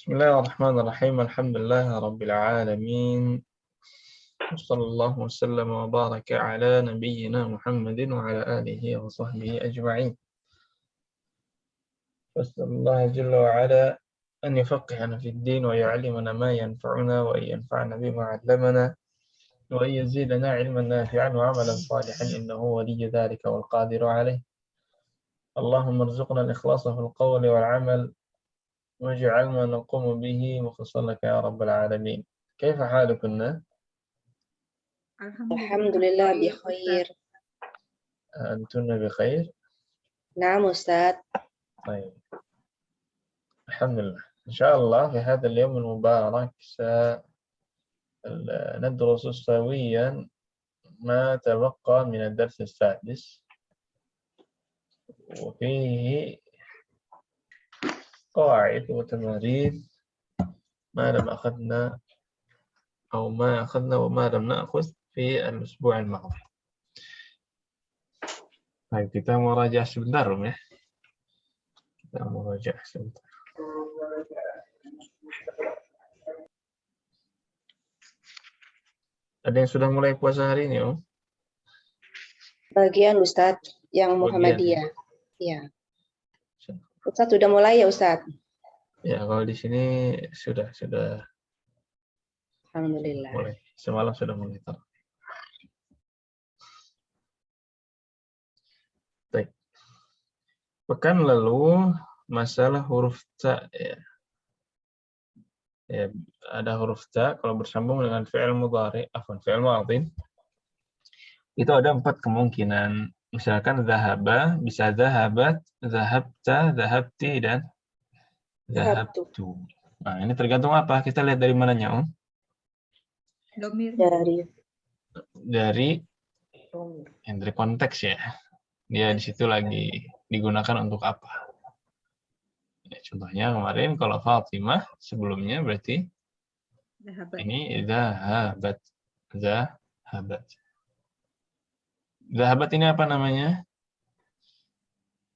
Bismillahirrahmanirrahim. Alhamdulillah rabbil alamin. Wassallallahu wasallam wa baraka ala nabiyyina Muhammadin wa ala alihi wa sahbihi ajma'in. Wassallallahu jalla wa ala an yufaqqihana fid din wa yu'allimana ma yanfa'una wa yanfa'na bima 'allamana wa yazidana 'ilman nafi'an wa 'amalan salihan innahu waliyyu dhalika wal qadiru 'alayh. Allahumma arzuqna al-ikhlasa fil qawli wal 'amal واجعل ما نقوم به مخلصا لك يا رب العالمين. كيف حالكن؟ Alhamdulillah bi khair. أنتن بخير؟ نعم أستاذ. طيب الحمد لله. إن شاء الله في هذا اليوم المبارك سندرس سويا ما تبقى من الدرس السادس، وفيه قواعد وتمارين ما أخذنا وما لم نأخذ في الأسبوع الماضي. طيب kita merajaah sebentar ya. Kita merajaah sebentar. Ada yang sudah mulai puasa hari ini, Om? Bagian Ustadz yang Muhammadiyah. Ya. Ustadz sudah mulai ya Ustadz? Ya, kalau di sini sudah. Alhamdulillah. Mulai. Semalam sudah mulai. Baik. Pekan lalu masalah huruf ta ya. Ya, ada huruf ta kalau bersambung dengan fi'il mudhari, fi'il madhi. Itu ada 4 kemungkinan. Misalkan zahaba, bisa zahabat, zahabta, zahabti, dan zahabtu. Nah, ini tergantung apa? Kita lihat dari mananya, Om? Dari konteks ya. Dia di situ lagi digunakan untuk apa? Ya, contohnya kemarin kalau Fatimah sebelumnya berarti ini zahabat. Zahabat ini apa namanya?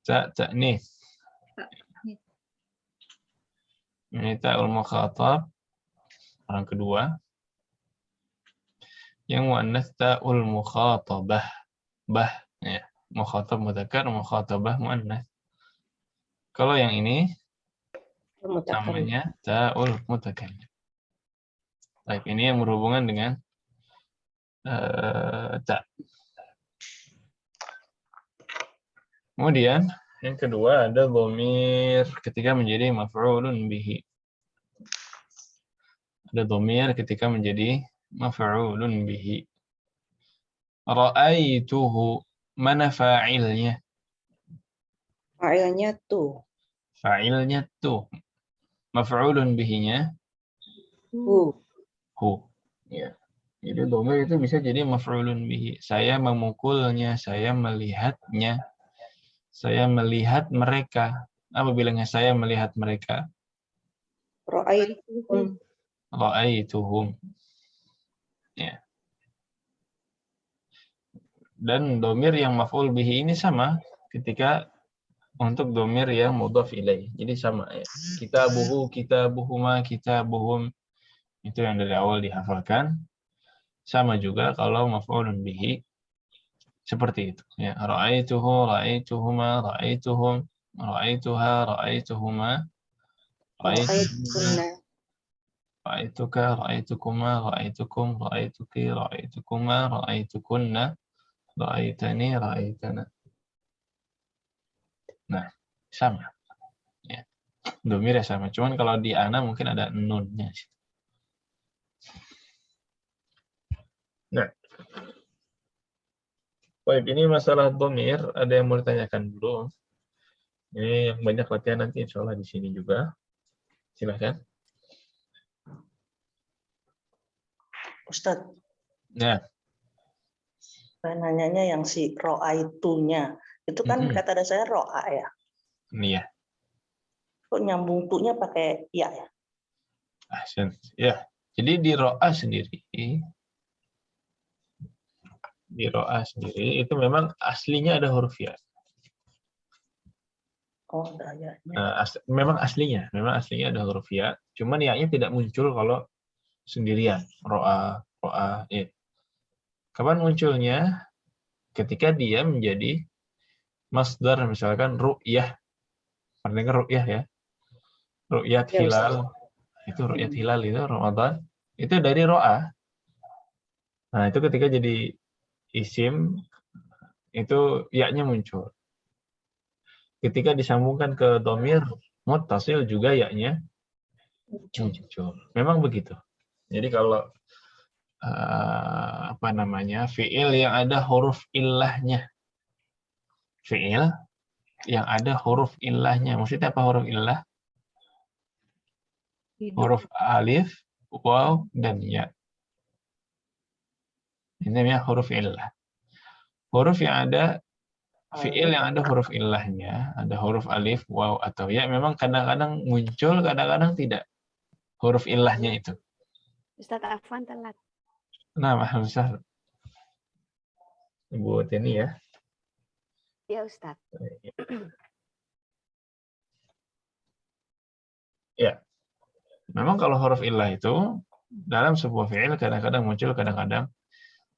Ta'nis. Ini ta'ul mukhatab orang kedua. Yang muannats ta'ul mukhatabah. Bah ya, mukhatab mudzakkar, mukhatabah muannats. Kalau yang ini namanya ta'ul mutakallim. Baik, ini yang berhubungan dengan ta. Kemudian yang kedua ada dhamir ketika menjadi maf'ulun bihi. Ada dhamir ketika menjadi maf'ulun bihi. Ra'aituhu, mana fa'ilnya? Fa'ilnya tuh. Fa'ilnya tuh. Maf'ulun bihinya Hu. Ya. Jadi dhamir itu bisa jadi maf'ulun bihi. Saya memukulnya, saya melihatnya. Saya melihat mereka. Apa bilangnya saya melihat mereka? Ra'aituhum. Ya. Dan dhamir yang maf'ul bihi ini sama ketika untuk dhamir yang mudhaf ilaih. Jadi sama ya. Kitabuhu, kitabuhuma, kitabuhum. Itu yang dari awal dihafalkan. Sama juga kalau maf'ulun bihi seperti itu ya. Ra'aituhu, ra'aituhuma, ra'aituhum, ra'aituha, ra'aituhuma, ra'aituka, ra'aitukuma, ra'aitukum, ra'aituki, ra'aitukuma, ra'aitukunna, ra'aitani, ra'aitana. Nah, sama ya. Dhamirnya sama, cuman kalau di ana mungkin ada nunnya. Nah, baik, ini masalah dhamir, ada yang mau ditanyakan dulu? Ini yang banyak latihan nanti insya Allah di sini juga. Silakan. Ustadz. Ya. Saya nanyanya yang si ro'aitunya. Itu kan kata dasarnya ro'a ya? Iya. Kok nyambung tunya pakai ya ya? Ya. Jadi di ro'a sendiri itu memang aslinya ada huruf ya. Oh, ada ya-nya. Memang aslinya ada huruf ya, cuman ya-nya tidak muncul kalau sendirian. Ro'a, ya. Kapan munculnya? Ketika dia menjadi masdar, misalkan ru'yah. Pernah dengar ru'yah ya? Ru'yat Ya, Ustaz. hilal. Itu ru'yat hilal itu Ramadan. Itu dari ro'a. Nah, itu ketika jadi isim, itu ya-nya muncul. Ketika disambungkan ke domir muttasil juga ya-nya muncul. Memang begitu. Jadi kalau fiil yang ada huruf illahnya, fiil yang ada huruf illahnya, maksudnya apa huruf illah? Huruf alif, waw, dan ya. Ini namanya huruf illah. Huruf yang ada fiil yang ada huruf illahnya, ada huruf alif, waw, atau ya, memang kadang-kadang muncul, kadang-kadang tidak. Huruf illahnya itu. Ustaz Afwan telat. Nah, Ustaz. Buat ini ya. Ya Ustaz. Ya. Memang kalau huruf illah itu dalam sebuah fiil kadang-kadang muncul, kadang-kadang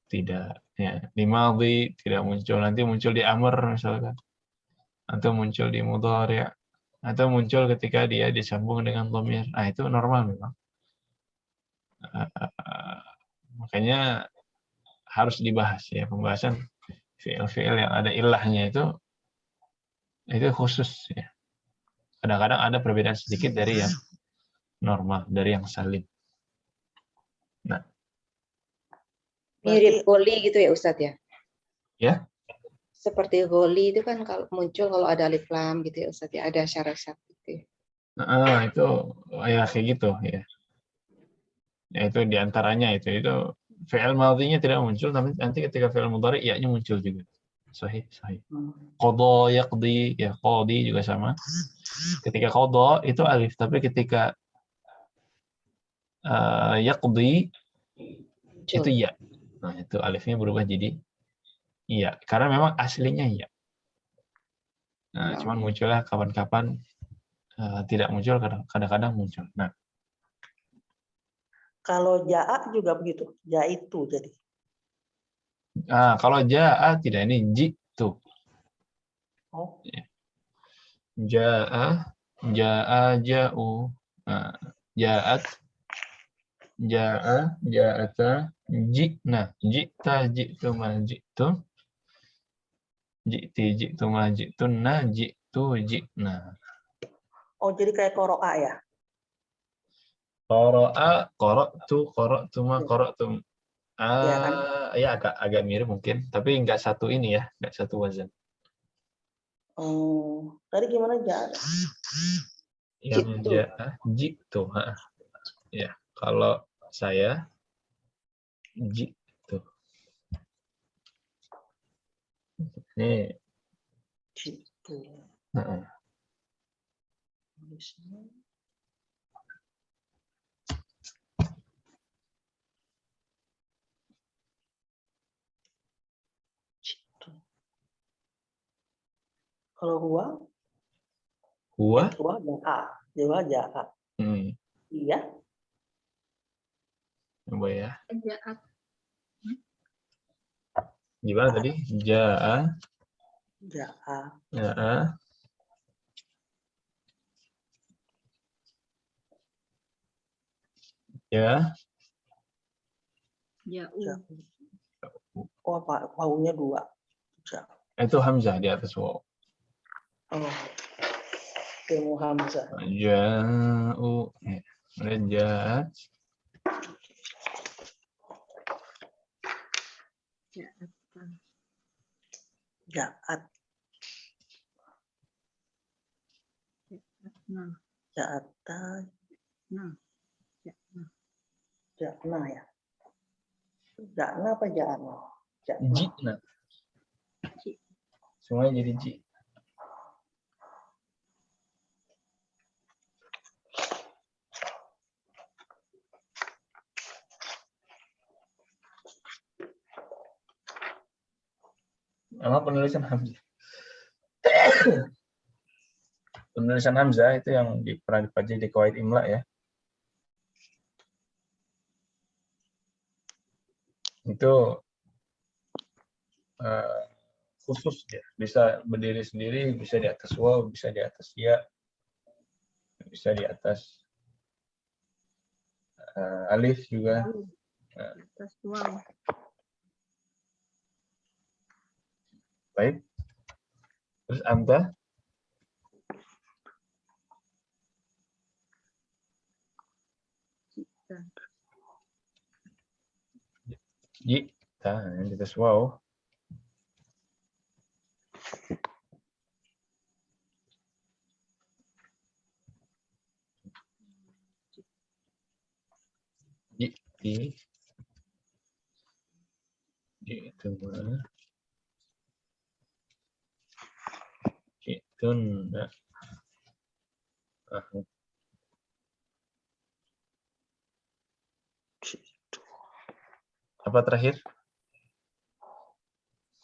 tidak. Ya, di madhi tidak muncul, nanti muncul di amr misalkan. Atau muncul di mudhari', atau muncul ketika dia disambung dengan dhamir. Nah, itu normal memang. Makanya harus dibahas ya, pembahasan fiil-fiil yang ada ilahnya itu khusus ya. Kadang-kadang ada perbedaan sedikit dari yang normal, dari yang salim. Nah, Mirip goli gitu ya Ustadz ya? Ya. Seperti goli itu kan kalau muncul kalau ada alif lam gitu ya Ustadz ya, ada syarat-syarat gitu. Itu ya kayak gitu ya. Ya itu diantaranya itu fi'il madhinya tidak muncul, tapi nanti ketika fi'il mudhari iya-nya muncul juga. Sahih. Qadha yaqdi, ya qadi juga sama. Ketika qadha itu alif, tapi ketika yaqdi itu ya. Nah, itu alifnya berubah jadi iya, karena memang aslinya iya. Nah, cuman muncullah kapan-kapan tidak muncul, kadang-kadang muncul. Nah, kalau ja'a juga begitu, jaitu jadi. kalau ja'a tidak, ini jitu. Oh. Ja'a, ja'u. Nah, ja'at, ja'a, ja'ata, ji'na, ji'ta, ji'tuma, ji'tu, ji'ti, ji'tuma, ji'tunna, ji'tu, ji'na. Oh, jadi kayak qara'a ya? Qara'a, qara'tu, qara'tuma, qara'tum. Ya kan? Ya agak mirip mungkin, tapi nggak satu ini ya, nggak satu wazan. Oh, tadi gimana ja'a? Yang ja'a, ji'tu. Ya, kalau saya ji'tu. Nih. Ji'tu. Kalau huwa? Huwa? Huwa ja'a. Jawa ja'a. Iya. Coba ya. Gimana tadi? Ja'a. Ja'a. Ja'a. Ya. Oh, apa? Wawunya 2. Itu hamzah di atas waw. Oh. Temu hamzah. Ja'u. Ja'at. Ja'at. Ja'ata. Ja'na ya. Ja'na apa ja'na? Ji'na. Semuanya jadi ji. Apa penulisan hamzah? Penulisan hamzah itu yang pernah dipelajari di Qawaid Imla ya. Itu khusus ya, bisa berdiri sendiri, bisa di atas waw, bisa di atas ya, bisa di atas alif juga. Atas wow. Baik. Terus anta? Jita, di atas waw. Jiti. Jitu mana? Jitun. Apa terakhir?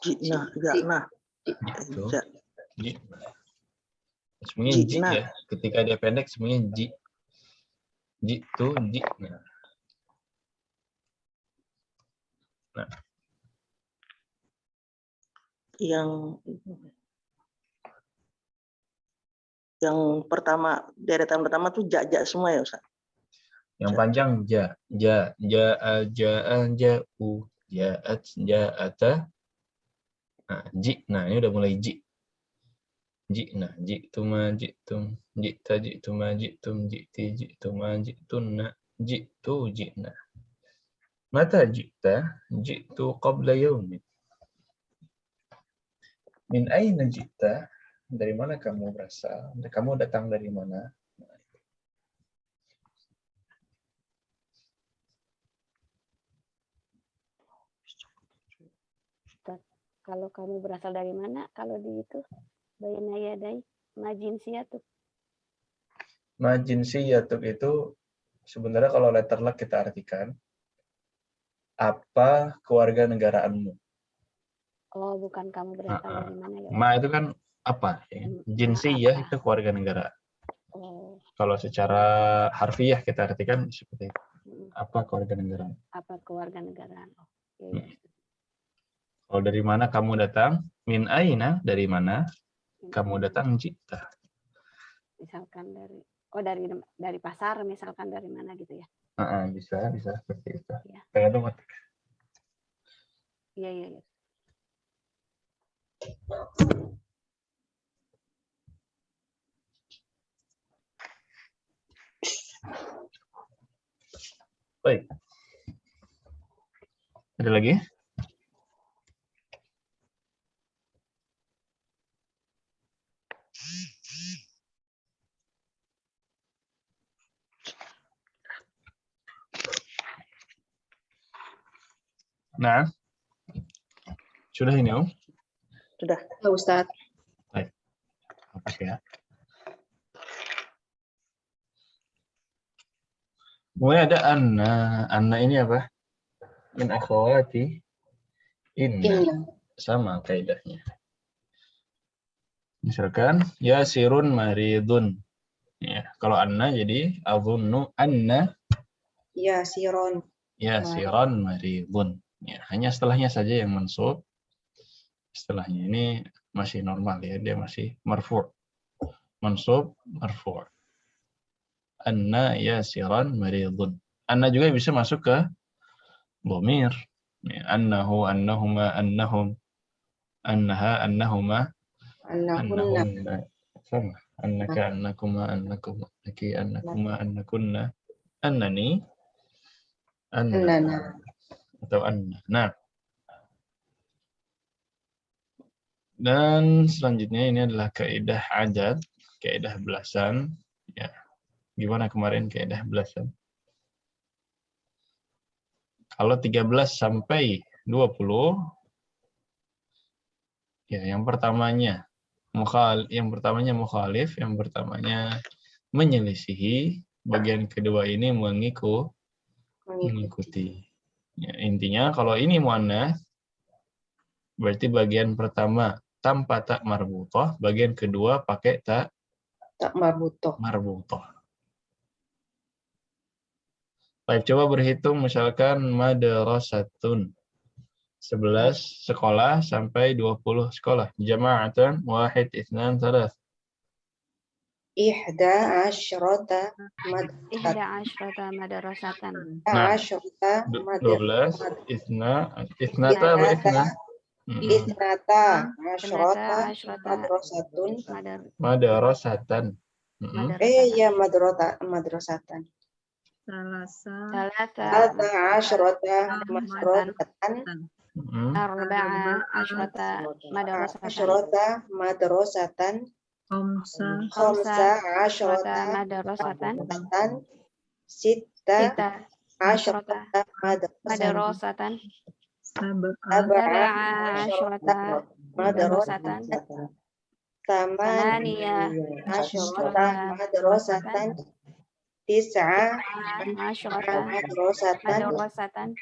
Jina, jana. Jitu. Ja. Ji. Semuanya ji Jina. ya. Ketika dia pendek semuanya ji. Jitu, ji. Nah. Yang pertama, deretan pertama tuh ja semua ya, Ustaz? Yang panjang ja, u, ja'ata. Nah, ji. Nah, ini udah mulai ji. Ji, nah, ji'tuma, ji'tum, ji'ta, ji'tuma, ji'tum, ji'ti, ji'tuma, ji'tunna, ji'tu, ji'na. Mata ji'ta, ji'tu qabla yaumin. Min aina ji'ta? Dari mana kamu berasal? Kamu datang dari mana? Kalau kamu berasal dari mana? Kalau di itu bayna yadai majinsiyatun. Majinsiyatun itu sebenarnya kalau letter luck kita artikan apa keluarga negaraanmu. Oh, bukan kamu berasal dari mana ya? Ma itu kan apa? Ya. Jinsiyah itu keluarga negara. Oh. Kalau secara harfiah kita artikan seperti itu. Apa keluarga negara? Apa keluarga negaraan? Oh, iya. Kalau dari mana kamu datang? Min aina, dari mana? Kamu datang jita. Misalkan dari pasar, misalkan dari mana gitu ya? Bisa seperti itu. Ya. Tergantung konteks. Iya. Baik. Ada lagi? Nah, sudah ini Om? Sudah. Ya, Ustaz. Baik. Apa ya? Kemudian ada anna. Anna ini apa? Min akhawati inna. Sama kaidahnya. Misalkan yasirun maridun. Ya, kalau anna jadi azunnu anna Yasiron. yasiran maridun. Ya, hanya setelahnya saja yang mansub. Setelahnya ini masih normal ya, dia masih marfu'. Mansub marfu'. Anna yasiran maridun. Anna juga bisa masuk ke dhamir. Ya, annahu, annahuma, annahum, annaha, annahuma, annahunna. Sama. Annaka, annakuma, annakum, annaki, annakuma, annakunna, annani, annana, atau anna. Nah. Dan selanjutnya ini adalah kaidah adad, kaidah belasan. Ya. Gimana kemarin kaidah belasan? Kalau 13 sampai 20, ya yang pertamanya mukhalif, yang pertamanya menyelisihi, bagian kedua ini mengikuti. Ya, intinya kalau ini muannats, berarti bagian pertama tanpa tak marbutah, bagian kedua pakai tak Tak marbutoh. Marbutoh. Baik, coba berhitung misalkan madrasatun. 11 sekolah sampai 20 sekolah. Jama'atan, wahid, itsnan, salas. Ihda asyrata Ihda madrasatan. asyrata madrasatan. Nah, Asyrata 12, ithnata apa ithna? Isnata Isnata asyrata asyrata madrasatun. Madrasatan. Ya madrasatan. Salasa Salata asyrata madrasatan. arba'a asyrata madrasatan. Asyrata madrasatan. Khamsa asyrata madrasatan. Sita Sita asyrata asyrata madrasatan. madrasatan. Sab'a Sab'a asyrata asyrata madrasatan. madrasatan. Thamaniya Thamaniya asyrata madrasatan. madrasatan. Tis'a Asyrata madrasatan. madrasatan.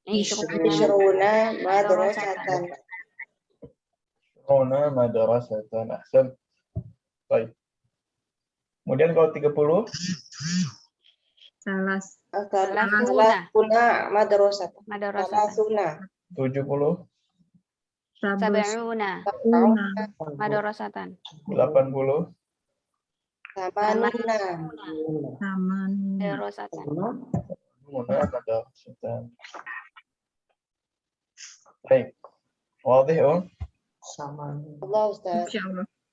Ishruna Ishruna madrasatan. Ishruna madrasatan. Ahsan. Baik. Kemudian kalau 30? Salasuna madrasatan. madrasatan. Salasuna. 70? Sab'una madrasatan. 80? Tamanuna. Madrasatan. Madrasatan. Baik. Wadih, Allah Ustaz.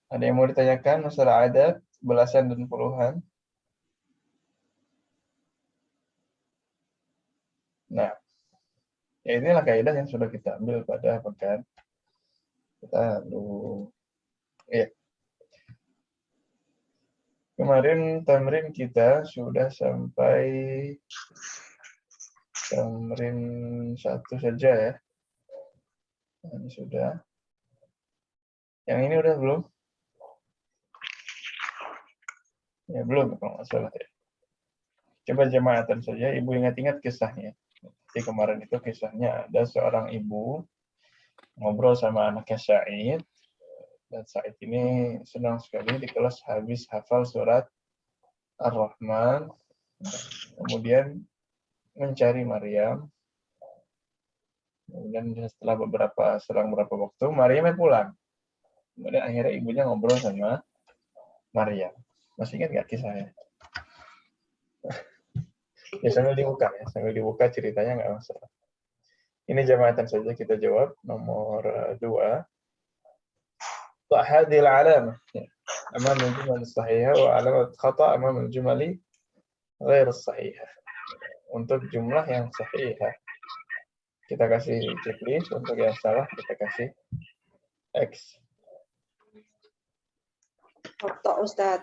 Ada yang mau ditanyakan masalah adat, belasan dan puluhan? Nah, ya inilah kaidah yang sudah kita ambil pada pekan kita lalu. Ya. Kemarin tamrin kita sudah sampai tamrin 1 saja ya. Ini sudah. Yang ini udah belum? Ya belum kalau nggak salah ya. Coba jamaatan saja, ibu ingat-ingat kisahnya. Jadi kemarin itu kisahnya ada seorang ibu ngobrol sama anaknya Sa'id. Dan Sa'id ini senang sekali di kelas habis hafal surat Ar-Rahman. Kemudian mencari Maryam. Kemudian setelah selang beberapa waktu, Maryam pulang. Kemudian akhirnya ibunya ngobrol sama Maryam. Masih ingat nggak kisahnya? Ya sambil dibuka ceritanya nggak masalah. Ini jamaatan saja kita jawab. Nomor 2. هذه العلامة أمام الجمل الصحيحة وعلامة خطأ أمام الجمل غير الصحيحة. Untuk jumlah yang sahihah kita kasih checklist, untuk yang salah kita kasih X. Foto Ustaz.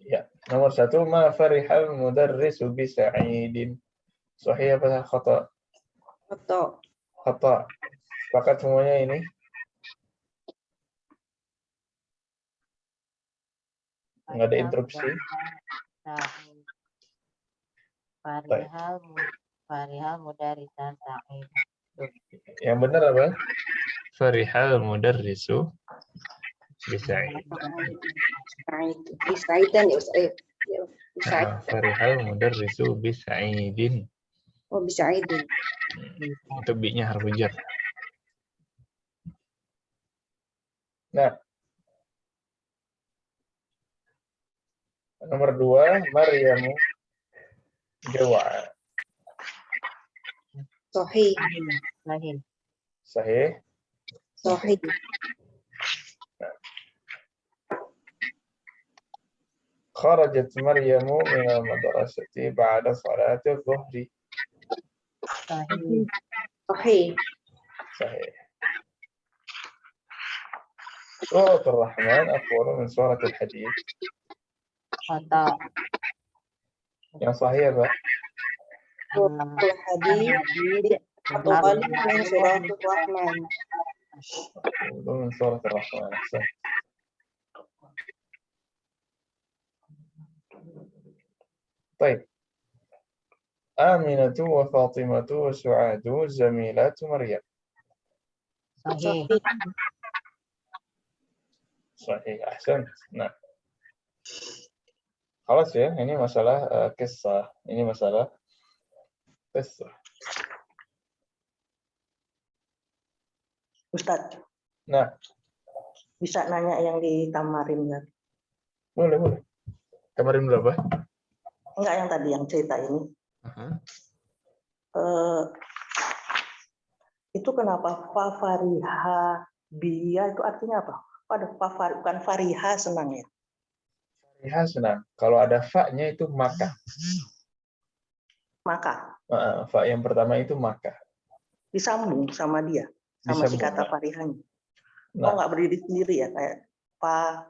Ya, nomor 1, ma farihal mudarrisu bi sa'idin. Sahih apa khata? Foto. Khata. Sepakat semuanya ini? Nggak ada interupsi. Farihal mudarisan sa'id. Yang benar apa? Farihal mudarrisu bi sa'id. Bisaidan ya Ustaz. Farihal mudarrisu bi sa'idin. Oh, bisaidin. Untuk bi-nya harfu jar. Nah, nomor 2, Maryamu jawa. Sahih. Sahih. Sahih. خرجت مريم من المدرسة بعد صلاة الظهر. Sahih. صحيح. سورة الرحمن أطول من سورة الحديد. Khata. Yang sahih apa? Hadid atau min suratul Rahman. أطول من سورة الرحمن. أحسن. طيب. آمنة وفاطمة وسعاد زميلات مريم. Sahih. صحيح. أحسنت. نعم. Halas ya, ini masalah kisah. Ini masalah kisah. Ustadz, Nah, bisa nanya yang di Tamarin kan? boleh. Kemarin berapa? Enggak yang tadi yang cerita ini. Eh, itu kenapa Fafariha Bia itu artinya apa? Bukan Fariha senang ya? Fariha senang. Kalau ada fa-nya itu maka. Maka Fa yang pertama itu maka. disambung sama dia, sama si Disambung, kata Mbak. Farihanya. Nah, Nggak berdiri sendiri ya, kayak pa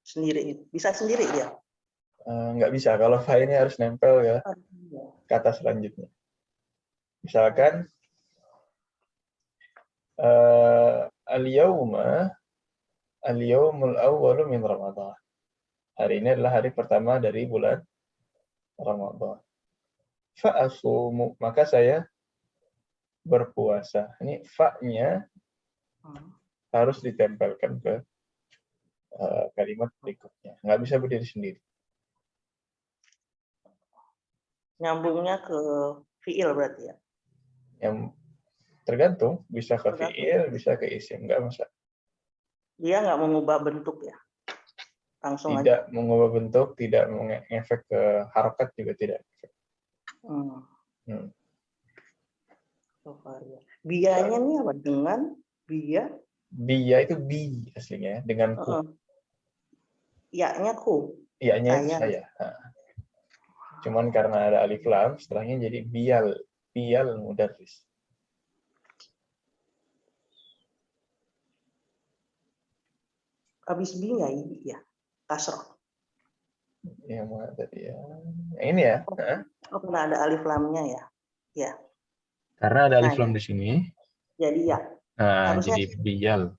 sendiri. Bisa sendiri dia? nggak bisa. Kalau fa ini harus nempel ya kata selanjutnya. Misalkan al-yaumul awwalu min Ramadan. Hari ini adalah hari pertama dari bulan Ramadan. Fa'asumu, maka saya berpuasa. Ini fa-nya harus ditempelkan ke kalimat berikutnya. Nggak bisa berdiri sendiri. Nyambungnya ke fiil berarti ya? Yang tergantung, bisa ke fi'il, bisa ke isim. Nggak masalah. Dia nggak mengubah bentuk ya? Langsung Tidak aja. mengubah bentuk, tidak mengefek ke harokat juga tidak. Bianya nih apa? Dengan bia? Bia itu bi aslinya, dengan ku. Ya-nya ku. Iya-nya itu saya. Nah. Cuman karena ada alif lam, setelahnya jadi bial mudarris. Habis bi nggak ya? Kasroh. Ya, tadi ya. Ini ya. Oh, karena ada alif lamnya ya? Ya. Karena ada alif lam di sini. Jadi ya. Nah, Harusnya, jadi bial.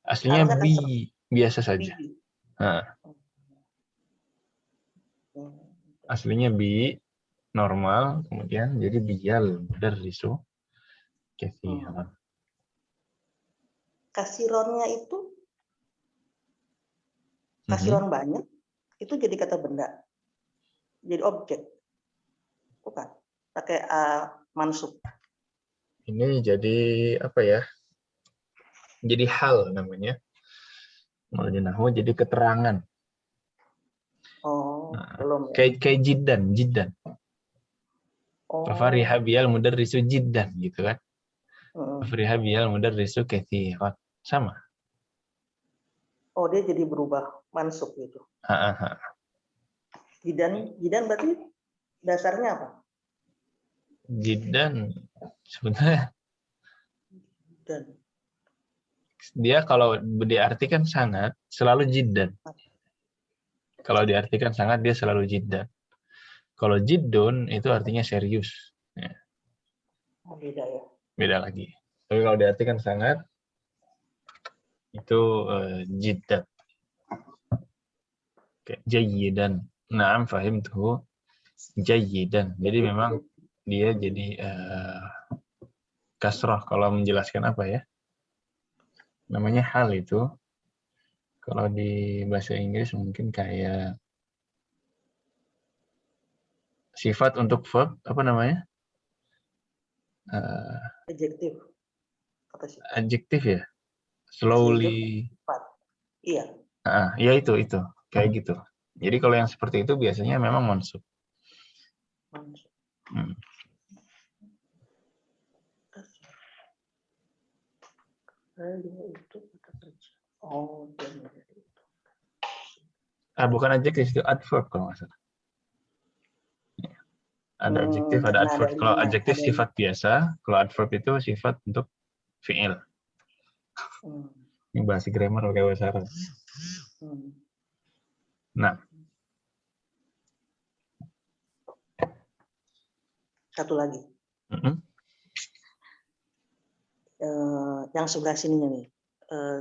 Aslinya bi, biasa saja. Nah. Aslinya bi, normal, kemudian jadi bial mudarrisu kathiran. Kasironnya itu kasiron banyak, itu jadi kata benda. Jadi objek. Bukan. Pakai mansub. Ini jadi apa ya? Jadi hal namanya. Nahwu jadi keterangan. Oh, belum ya. Kayak jiddan. Fafariha biyal mudarrisu jiddan gitu kan. Fafariha biyal mudarrisu kathiran. Sama. Oh, dia jadi berubah mansub gitu. Jiddan berarti dasarnya apa? Jiddan sebenarnya Dan dia kalau diartikan sangat selalu jiddan. Kalau diartikan sangat dia selalu jiddan. Kalau jiddun itu artinya serius. Ya. Beda ya. Beda lagi. Tapi kalau diartikan sangat itu jiddan. Jayyidan. Naam fahimtuhu jayyidan. Jadi memang dia jadi kasrah kalau menjelaskan apa ya? Namanya hal itu. Kalau di bahasa Inggris mungkin kayak sifat untuk verb, apa namanya? Adjektif. Adjektif ya? Slowly. Iya. Ya itu. Kayak gitu. Jadi kalau yang seperti itu biasanya memang mansub. Oh, Bukan adjektif, itu adverb kalau nggak salah. Ada adjektif, ada adverb. Kalau adjektif sifat biasa, kalau adverb itu sifat untuk fi'il. Ini bahasa grammar pakai bahasa Arab. Nah. Satu lagi. Yang sebelah sininya nih.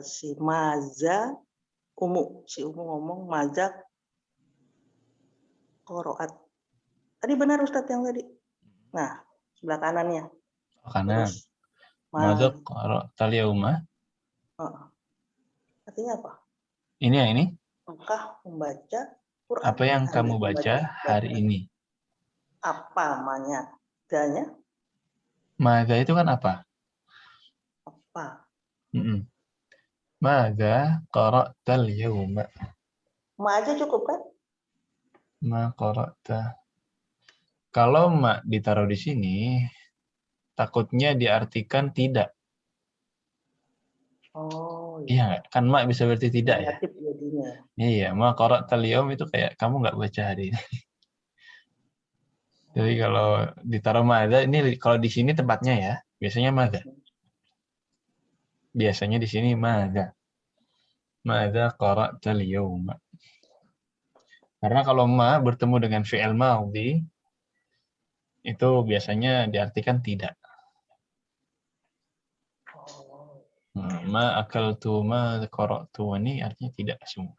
Si Maza Umu. Si Umu ngomong Maza Qoroat. Tadi benar Ustadz yang tadi. Nah, sebelah kanannya. Kanan. Maza Qoro'atal yauma. Artinya apa? Ini ya ini? Apakah membaca Quran. Apa yang kamu baca hari ini? Apa namanya? Danya Mada itu kan apa? apa? Mada qara'tal yawma. Ma aja cukup kan? Ma qara'ta. Kalau ma ditaruh di sini, takutnya diartikan tidak. Oh Iya nggak? Kan ma bisa berarti tidak ya? negatif jadinya. Iya, ma qara'tal yawm itu kayak kamu nggak baca hari ini. Jadi kalau ditaruh mada, ini kalau di sini tempatnya ya, biasanya mada. Biasanya di sini mada. Mada qara'tal yawma. Karena kalau ma bertemu dengan fi'il maudhi, itu biasanya diartikan tidak. Oh, Ma akaltu, ma qara'tu, ini artinya tidak semua.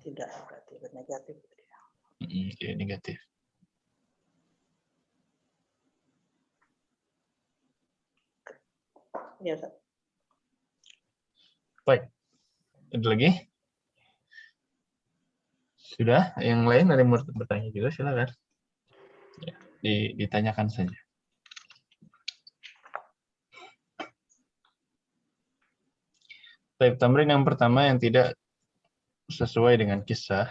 tidak berarti negatif. Jadi negatif. Ya, Ustaz. Baik. Ada lagi? Sudah? Yang lain ada yang mau bertanya juga, silakan. Ya, ditanyakan saja. Baik, tamrin yang pertama yang tidak sesuai dengan kisah.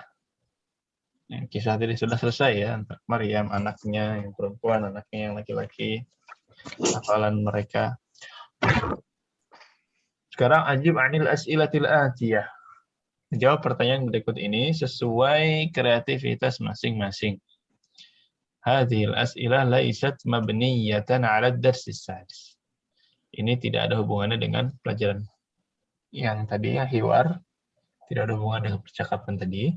Yang kisah tadi sudah selesai ya, untuk Maryam, anaknya yang perempuan, anaknya yang laki-laki, hafalan mereka. Sekarang ajib anil as'ilatil atiyah. Jawab pertanyaan berikut ini sesuai kreativitas masing-masing. Hadhil as'ilah laisat mabniyatan 'ala ad-dars as-sadis. Ini tidak ada hubungannya dengan pelajaran yang tadi ya, hiwar, tidak ada hubungan dengan percakapan tadi.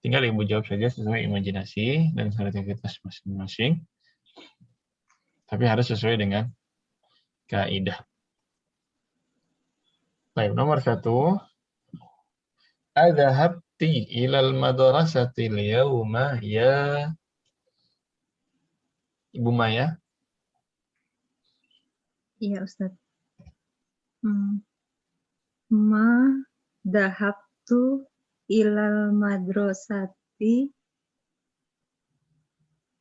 Tinggal ibu jawab saja sesuai imajinasi dan kreativitas masing-masing. Tapi harus sesuai dengan kaidah. Baik, nomor 1. Adhabti ilal madrasati al-yawma ya Ibu Maya? Iya, Ustaz. Ma dahabtu ilal madrasati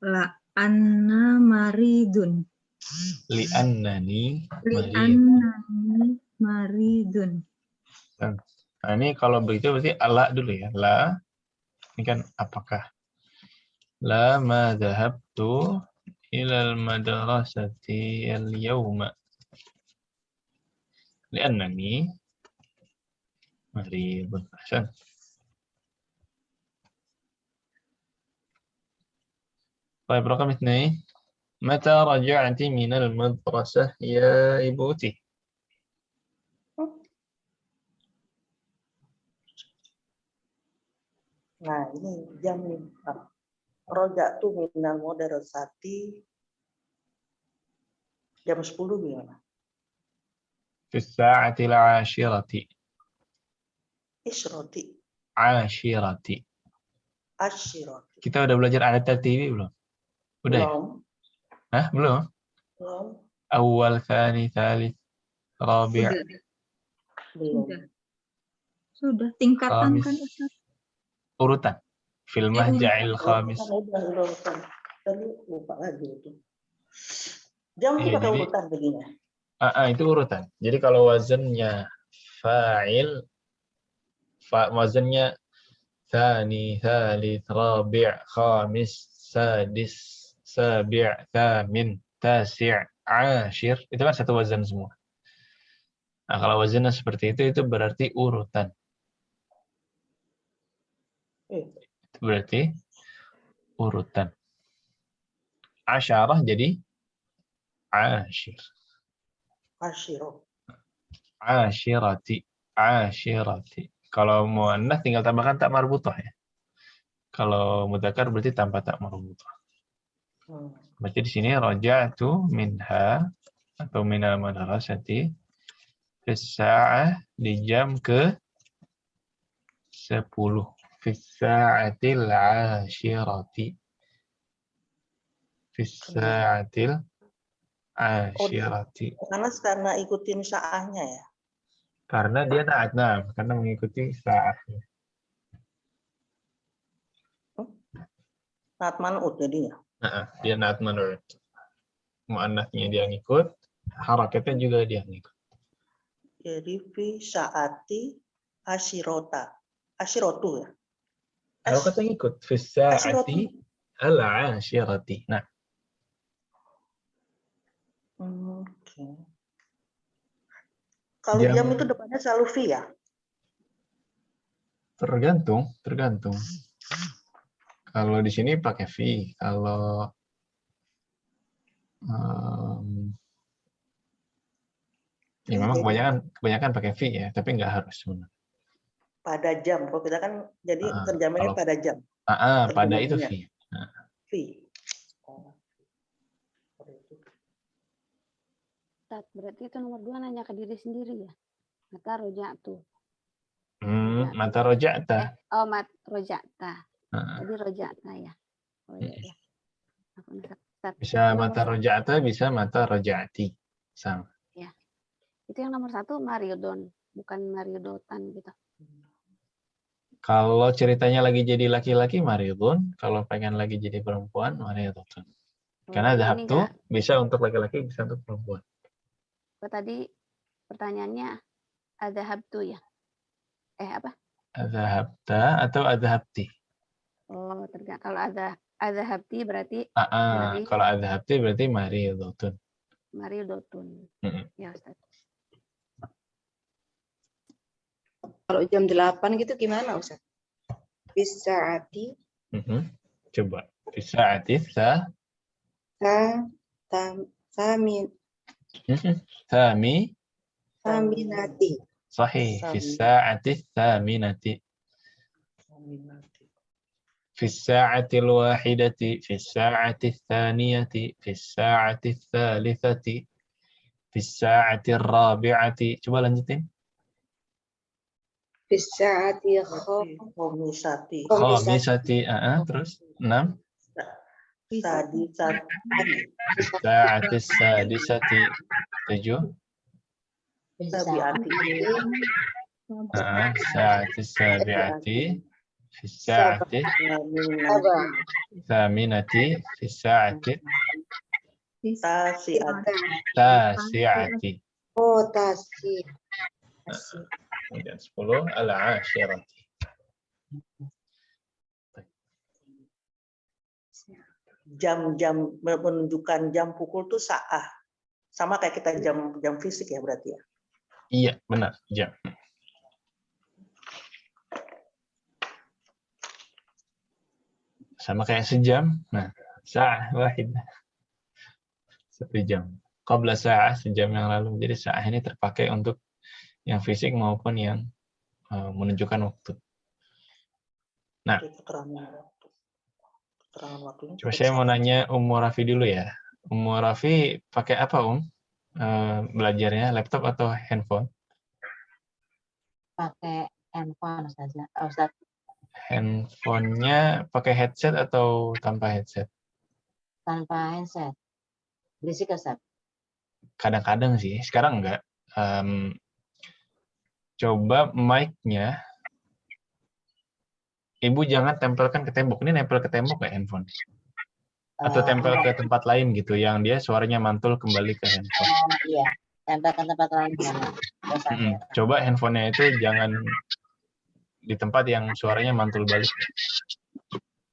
la anna maridun. Li'annani maridun. Nah, ini kalau begitu berarti ala dulu ya. La, ini kan apakah. La ma dhahabtu ilal madrasati al-yawma. Li'annani maridun. Ahsan. طيب رقم 2. متى رجعت من المدرسة يا إبوتي؟ Nah, ini jam rojak tuh minal madrasati jam 10 gimana? في الساعة العاشرة. Isroti. عاشرة. Asyiroti. Kita udah belajar adat tertibi belum? Udah ya? Belum. Hah? Belum? Belum. Awal, thani, thalith, rabi', Belum. Sudah tingkatan khamis. kan, Ustaz? Urutan. Fil mahja'il khamis. Udah. Tadi lupa lagi itu. Jam itu pakai urutan begini. Itu urutan. Jadi kalau wazannya fa'il, wazannya thani, thalith, rabi', khamis, sadis, sabi', thamin, tasi', ashir, itu kan satu wazan semua. Nah, kalau wazannya seperti itu berarti urutan. Itu berarti urutan. Asyarah jadi ashir. Ashirati. Ashirati. Kalau muannats tinggal tambahkan tak marbutah ya. Kalau mudzakkar berarti tanpa tak marbutah. Berarti di sini raja'tu minha atau minal madrasati fi sa'ah di jam ke 10. Fi sa'atil 'ashirati. Fi sa'atil 'ashirati. Karena ikutin sa'ahnya ya. Karena dia karena mengikuti sa'ahnya. Naat man'ut jadinya. Dia naat man'ut. Mu'annasnya dia ngikut, harakatnya juga dia ngikut. Jadi fi saati asyirota. Asyirotu ya. Harakatnya ngikut. Fi Asyirotu. sa'ati al-'ashirati. Nah, Oke. Kalau jam itu depannya selalu fi ya? tergantung. Kalau di sini pakai fi, kalau ya memang kebanyakan pakai fi ya, tapi nggak harus sebenarnya. Pada jam. Kalau kita kan jadi terjemahnya pada jam. Pada itu fi. Fi. Ustaz, berarti itu nomor 2 nanya ke diri sendiri ya. Mata roja'tu. Mata roja'ta. Roja'ta. Tadi roja'ta ya. Oh iya ya. Bisa mata roja'ta, bisa mata roja'ti. Sama. Ya. Itu yang nomor 1 mariodon, bukan mariodotan gitu. Kalau ceritanya lagi jadi laki-laki mariodon, kalau pengen lagi jadi perempuan mariodotun. Karena dhahabtu bisa untuk laki-laki, bisa untuk perempuan. Tadi pertanyaannya adhabtu ya? Apa? Adhabta atau adhabti? Oh, tergantung. Kalau adhabti berarti kalau adhabti berarti mariodotun. Mariodotun. Ya, Ustaz. Kalau jam 8 gitu gimana, Ustaz? Bisaati. Coba. Bisaati Saminati. Sahih. Bisaati thaminati. في الساعة الواحدة في الساعة الثانية في الساعة الثالثة في الساعة الرابعة. Coba lanjutin. في الساعة khomisati. Terus 6. Sadisati. الساعة السادسة 7. Sabiati. الساعة السابعة في الساعة الثامنة في الساعة التاسعة. Oh, tasi. Kemudian 10 al-'ashirah. Jam-jam menunjukkan jam pukul tuh sa'ah. Sama kayak kita jam fisik ya berarti ya? Iya, benar, jam. Sama kayak sejam. Nah, sa'ah wahidah. 1 jam. Qabla sa'ah, sejam yang lalu. Jadi sa'ah ini terpakai untuk yang fisik maupun yang menunjukkan waktu. Nah, coba saya mau nanya Rafi dulu ya. Rafi pakai apa, belajarnya, laptop atau handphone? Pakai handphone, Ustaz. Handphonenya pakai headset atau tanpa headset? Tanpa headset. Berisik, Ustaz? Kadang-kadang sih, sekarang enggak. Coba mic-nya, Ibu jangan tempelkan ke tembok. Ini nempel ke tembok nggak handphone? Atau tempel ke tempat lain gitu, yang dia suaranya mantul kembali ke handphone. Iya, tempel ke tempat lain. Coba handphonenya itu jangan di tempat yang suaranya mantul balik.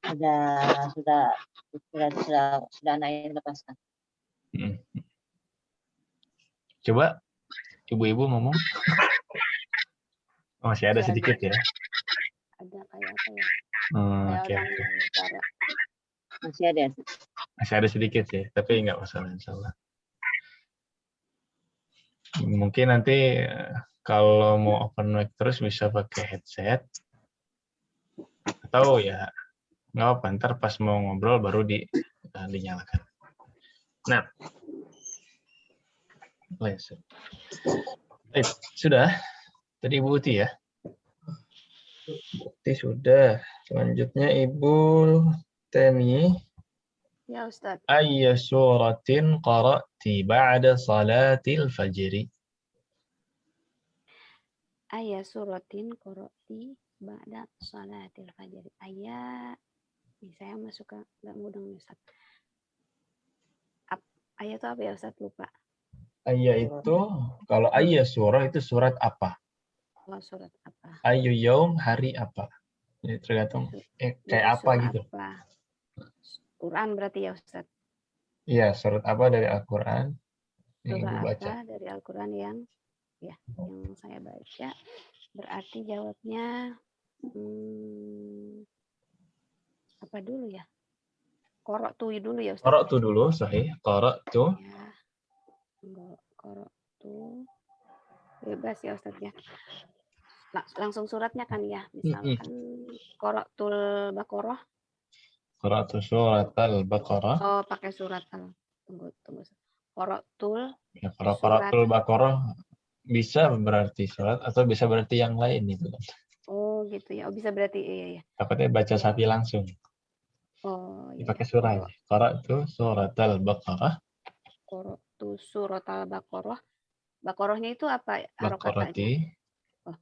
Sudah anaknya lepaskan. Coba ibu-ibu ngomong. Oh, masih ada sedikit ya. Ada kayak apa ya? Oke. Masih ada sedikit ya, tapi nggak masalah insyaallah. Mungkin nanti kalau mau open mic terus bisa pakai headset. Atau ya nggak apa, ntar pas mau ngobrol baru dinyalakan. Nah, sudah. Tadi Ibu Uti ya? Uti sudah. Selanjutnya Ibu Temi. Ya, Ustaz. Ayya suratin qara'ti ba'da salatil fajri? Ayya suratin qara'ti ba'da salatil fajri. Ayya Saya mah suka nggak mudeng nih, Ustaz. Ayat itu apa ya, Ustaz? Lupa. Ayat itu, kalau ayat surah itu surat apa? Oh, surat apa? Ayu yaum, hari apa? Jadi tergantung kayak Dari apa surah gitu. apa? Quran berarti ya, Ustaz. Iya, surat apa dari Al-Quran yang Surah Ibu baca? apa dari Al-Quran yang saya baca? Berarti jawabnya apa dulu ya? Qara'tu dulu ya, Ustaz. Qara'tu dulu, sahih. Qara'tu. Ya. Qara'tu. Bebas ya, Ustaz ya. Langsung suratnya kan ya. Misalkan Qara'tul Baqarah. Qara'tu surat Al-Baqarah. Oh, pakai surat al. Tunggu. Qara'tul. Ya, kalau Qara'tul Baqarah bisa berarti surat atau bisa berarti yang lain itu. Oh, gitu ya. Oh, bisa berarti iya. Takutnya baca sapi langsung. Oh, iya. Dipakai surah. Qara'tu surat Al-Baqarah. Qara'tu surat Al-Baqarah. Baqarahnya itu apa Baqarati. Oh,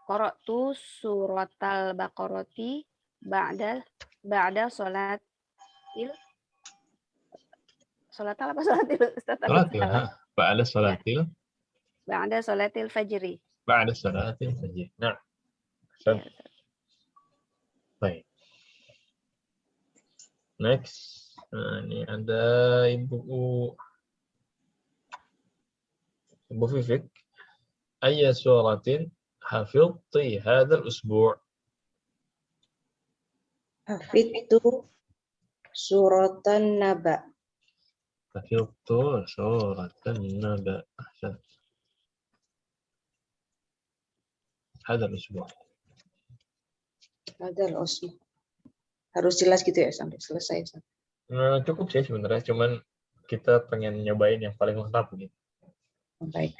Qara'tu surat Al-Baqarati ba'da sholatil apa sholatil? Sholatil, ba'da sholatil. Ba'da sholatil fajri. Ba'da sholatil fajri. Nah. Baik. Next. Nah, ini ada Ibu Fifik. Ayya suratin hafidti hadzal usbu'. Hafidtu suratan Naba. Hafidtu suratan Naba. Ahsan. Hadzal usbu'. Hadzal usbu'. Harus jelas gitu ya sampai selesai. Nah, cukup sih sebenarnya, cuman kita pengen nyobain yang paling lengkap gitu. Baik.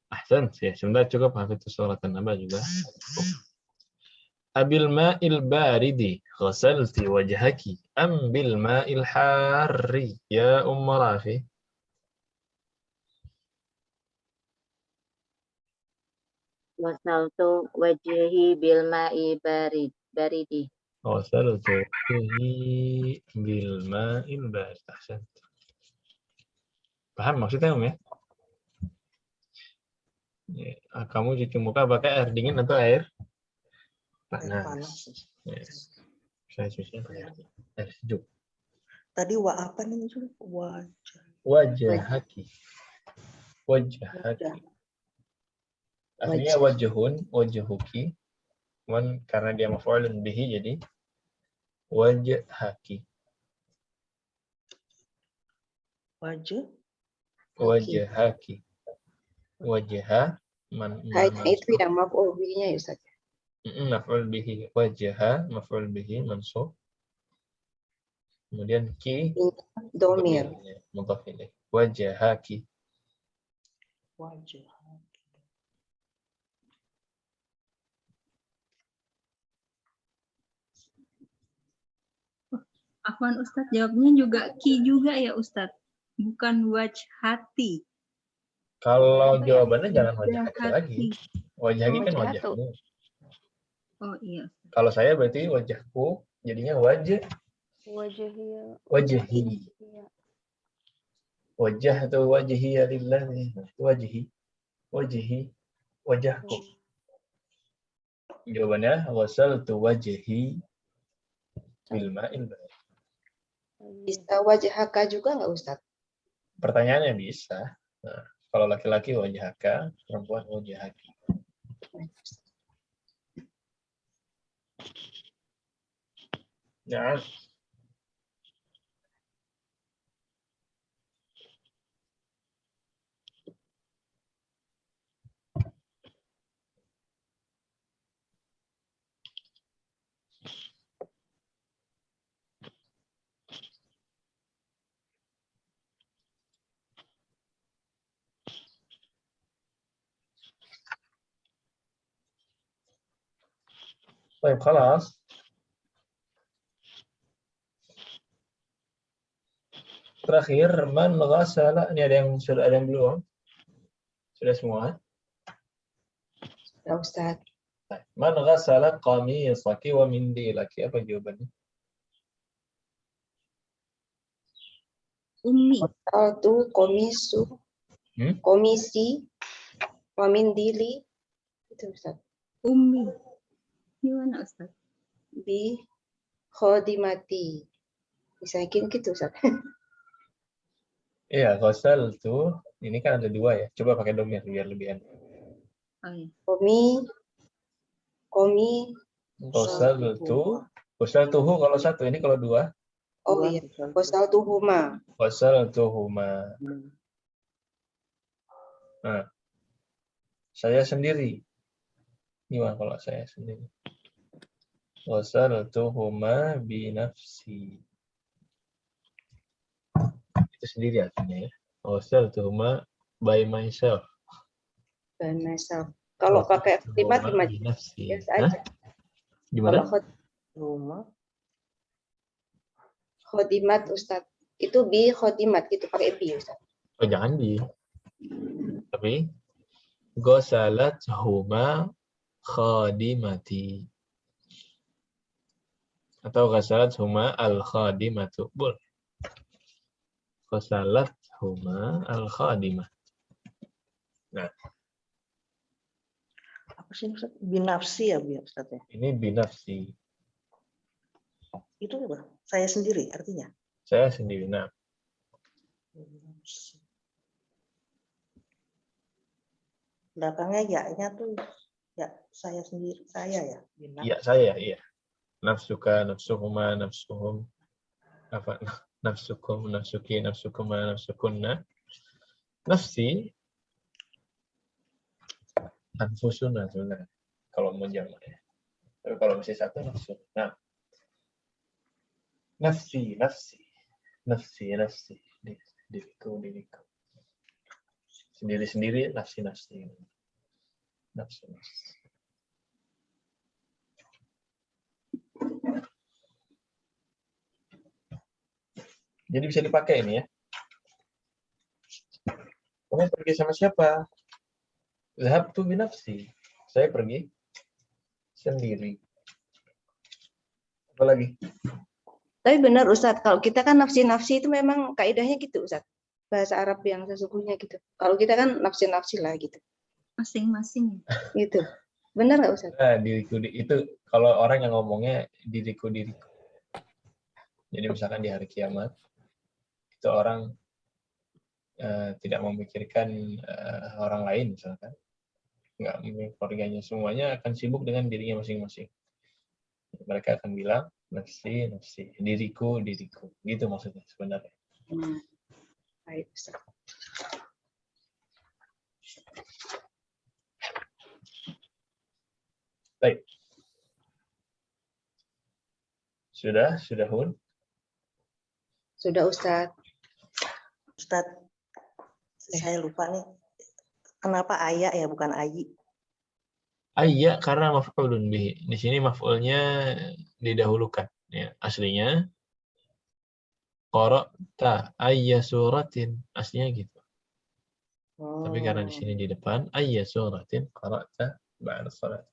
Ahsan sih, sebenarnya cukup hafidtu suratan Naba juga. Abil ma'il baridi ghasalti wajhaki am bil ma'il harri ya Ummu Rafi. Wasaltu wajhi bil ma'i baridi. Ghasaltu wajhi bil ma'il barid. Ahsan. Paham maksudnya Om ya? Kamu cuci muka pakai air dingin atau air panas? Yes. Saya cuci pakai air sejuk. Tadi apa nih? Wajhaki. Wajhaki. Aslinya wajhun, wajhuki. Cuman karena dia maf'ulun bihi jadi wajhaki. Wajhaki. Wajha itu yang maf'ul bihi-nya ya Ustaz. Maf'ul bihi. Wajha maf'ul bihi mansub. Kemudian ki domir. mudhaf ilaih. Wajhaki. Afwan Ustadz, jawabnya juga ki juga ya Ustadz, bukan wajhati. Kalau jawabannya jangan wajhati lagi. Wajhaki kan wajahmu. Oh iya. Kalau saya berarti wajahku jadinya wajhi. Wajah atau wajhi lillahi. Wajhi. Wajahku. Jawabannya wasaltu wajhi bil ma'il barid. Bisa wajhaka juga nggak Ustaz? Pertanyaannya bisa. Nah, kalau laki-laki wajhaka, perempuan wajhaki. Ya. Baik, خلاص. Terakhir, man ghasala. Ini ada yang sudah ada yang belum? Sudah semua? Ya Ustaz. Man ghassala qamisaki wa mindilaki? Apa jawabannya? Ummi. Ghasaltu komisu, komisi, wa mindili. Itu Ustaz. Ummi. Gimana Ustaz? Bi khodimati. Bisa gitu Ustaz. Iya, ghasaltu. Ini kan ada dua ya. Coba pakai domir biar lebih enak. Oh, iya. Komi, Ghasaltuhu kalau satu, ini kalau dua. oh iya, ghasaltuhuma. Ghasaltuhuma. Nah, saya sendiri. Gimana kalau saya sendiri? Ghasaltuhuma binafsi. Itu sendiri artinya ya. Ghasaltuhuma by myself. By myself. Kalau pakai khodimat binafsi. biasa aja. Gimana? Rumah. Khodimat Ustaz. Itu bi khodimat gitu pakai bi Ustaz. Oh, jangan di. Tapi ghasalathuma khadimati. Atau ghasalathuma al-khadimatu. Boleh. Ghasalathuma al-khadimah. Nah, Apa sih Ustaz? Binafsi ya Ustaz ya? ini binafsi. Itu apa? Saya sendiri artinya. Saya sendiri. Nah, Belakangnya ya-nya tuh ya saya sendiri, saya ya. iya saya, iya. Nafsuka, nafsuhuma, nafsuhum. Apa? Nafsukum, nafsuki, nafsukuma, nafsukunna. Nafsi. Anfusuna sebenarnya. Kalau mau jamak ya. Tapi kalau masih satu nafsu. Nah. Nafsi. Diriku. Sendiri-sendiri, nafsi. Nafsu. Jadi bisa dipakai ini ya. Kamu pergi sama siapa? Zahabtu binafsi. Saya pergi sendiri. Apa lagi? Tapi benar Ustaz, kalau kita kan nafsi-nafsi itu memang kaidahnya gitu Ustaz. Bahasa Arab yang sesungguhnya gitu. Kalau kita kan nafsi-nafsi lah gitu. Masing-masing. Gitu. Benar nggak Ustaz? Nah, diriku itu kalau orang yang ngomongnya diriku. Jadi misalkan di hari kiamat itu orang tidak memikirkan orang lain misalkan, nggak memikirkan keluarganya, semuanya akan sibuk dengan dirinya masing-masing. Mereka akan bilang nafsi, diriku, gitu maksudnya sebenarnya. Baik Ustaz. Baik. Sudah Hun? Sudah Ustaz. Ustaz, saya lupa nih. Kenapa ayah ya bukan ayi? Ayya karena maf'ulun bihi. Di sini maf'ulnya didahulukan. Ya, aslinya qara'ta ayya suratin. Aslinya gitu. Tapi karena di sini di depan ayya suratin qara'ta ba'da salat.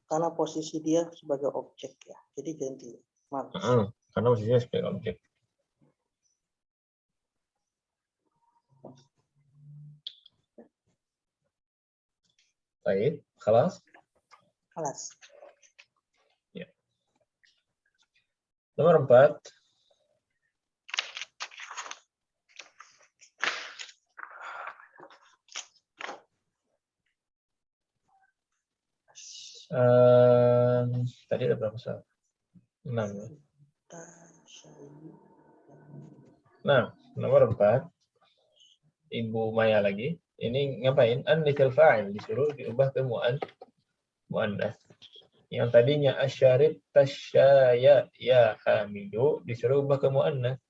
Karena posisi dia sebagai objek ya. Jadi ganti. Karena posisinya sebagai objek. Baik, خلاص? Kelas. Ya. Nomor 4. Tadi ada berapa soal? 6 ya. Nah, nomor 4. Ibu Maya lagi. Ini ngapain? An-nisil fa'il disuruh diubah ke mu'annas. Yang tadinya asyarib tasyaya ya hamidu disuruh ubah ke mu'annas.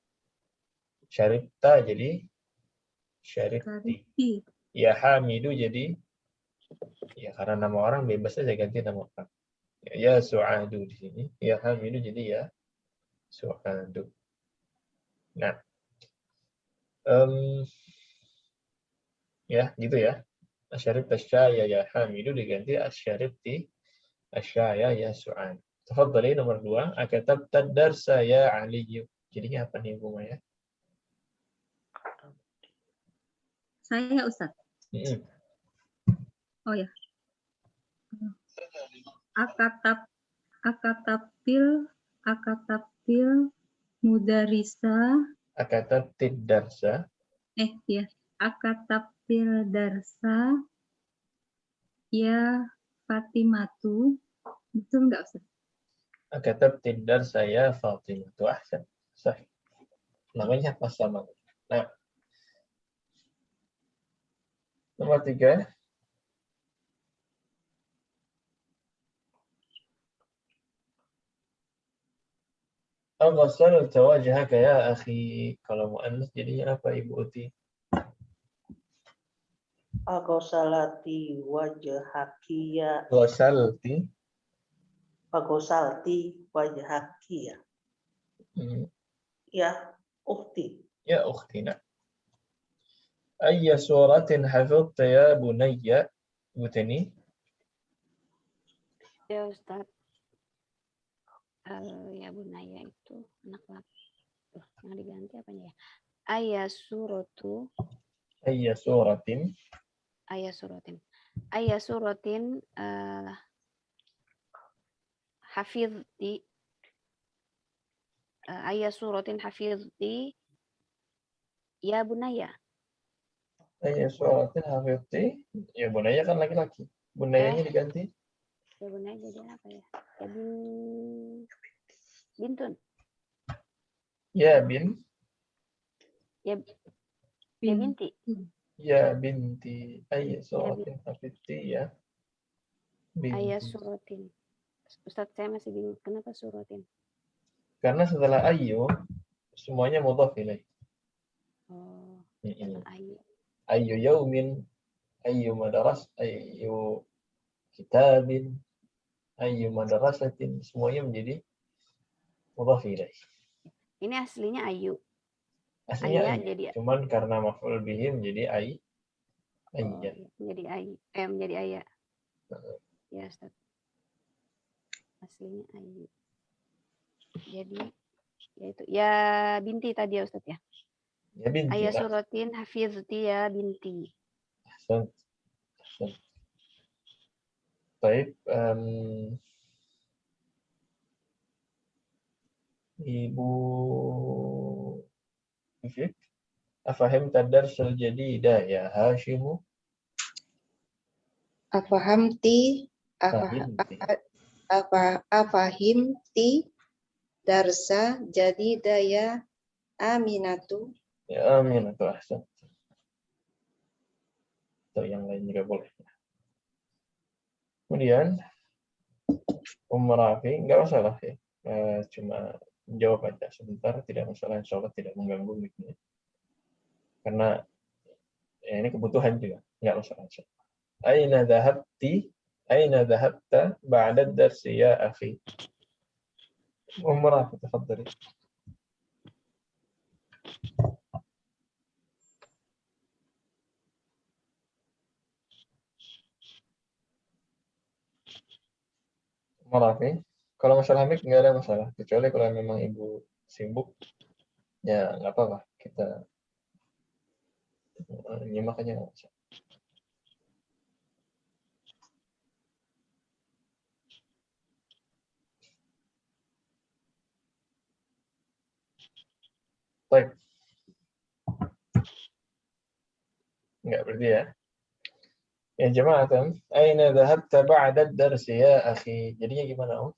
Syaribta jadi syaribti. Ya hamidu jadi ya karena nama orang bebas saja ganti nama orang. Ya su'adu di sini. Ya hamidu jadi ya su'adu. Nah, Ya, gitu ya. Asyarib tasyaya ya Hamidu diganti asyaribti asyaya ya Su'an. Tafadhali nomor 2. Akatab tadarsa ya Aliyu. Jadinya apa nih Bu Maya? Saya Ustaz. Mm-mm. Oh ya. Akatabtil mudarisa. Akatab tidarsa. Ya. Akatabtil darsa ya Fatimatu. Betul nggak Ustaz? Akatab tidarsa ya Fatimah. Itu ahsan. Sahih. Namanya pas sama. Nah, nomor 3. Aghasalta wajhaka ya akhi. Kalau muannas jadinya apa Ibu Uti? Agosalati wajhaki ya. Ghasalti. Agosalti wajhaki ya. Ya, ukhti. Ya ukhtina. Ayya suratin hafidta ya bunayya. Butani. Ya Ustaz. Ya Bunaya itu anak laki. Yang diganti apanya ya? Ayasuratu. Ayya suratin. Ayasuratin. Ayasuratin hafidti. Ayasuratin hafidti ya Bunaya. Ayya suratin hafidti. Ya bunayya kan laki-laki. Bunayyanya diganti. Ya Bunaya jadi apa ya? Ya bintun. Ya bin. Ya binti. Ya binti. Ayya suratin hafidti ya binti. Ayasuratin. Ustaz saya masih bingung kenapa suratin? Karena setelah ayyu semuanya mudhaf ilaih. Oh, karena ayu. Ayyu yaumin, ayyu madaras, ayyu kitabin, ayyu madarasatin, semuanya menjadi mudhaf ilaih. Ini aslinya ayu. Aslinya Ayya ayyu, jadi cuman karena maf'ul bihi menjadi ayya. menjadi ayu. Menjadi ayya. Ya Ustaz. Aslinya ayu. Jadi yaitu ya binti tadi ya Ustaz ya. Ya binti. Ayah suratin hafizti ya binti. Ahsan. Baik, Ibu Ifik, afahim tadarsul jadida ya Hashimu? Afahimti darsa jadida ya Aminatu. Ya Aminatu, ahsan. Atau yang lain juga boleh. Kemudian Rafi, nggak masalah ya. Cuma jawab aja sebentar, tidak masalah, insya Allah tidak mengganggu miknya. Karena ya ini kebutuhan juga, nggak masalah. Aina dhahabta ba'da darsi ya akhi. Rafi, tafadhali. Rafi, kalau masalah mik nggak ada masalah, kecuali kalau memang ibu sibuk, ya nggak apa-apa, kita nyimak aja nggak masalah. Baik. Enggak berarti ya. Ya jama'atan, aina dhahabta ba'da darsi ya akhi. Jadinya gimana, Om?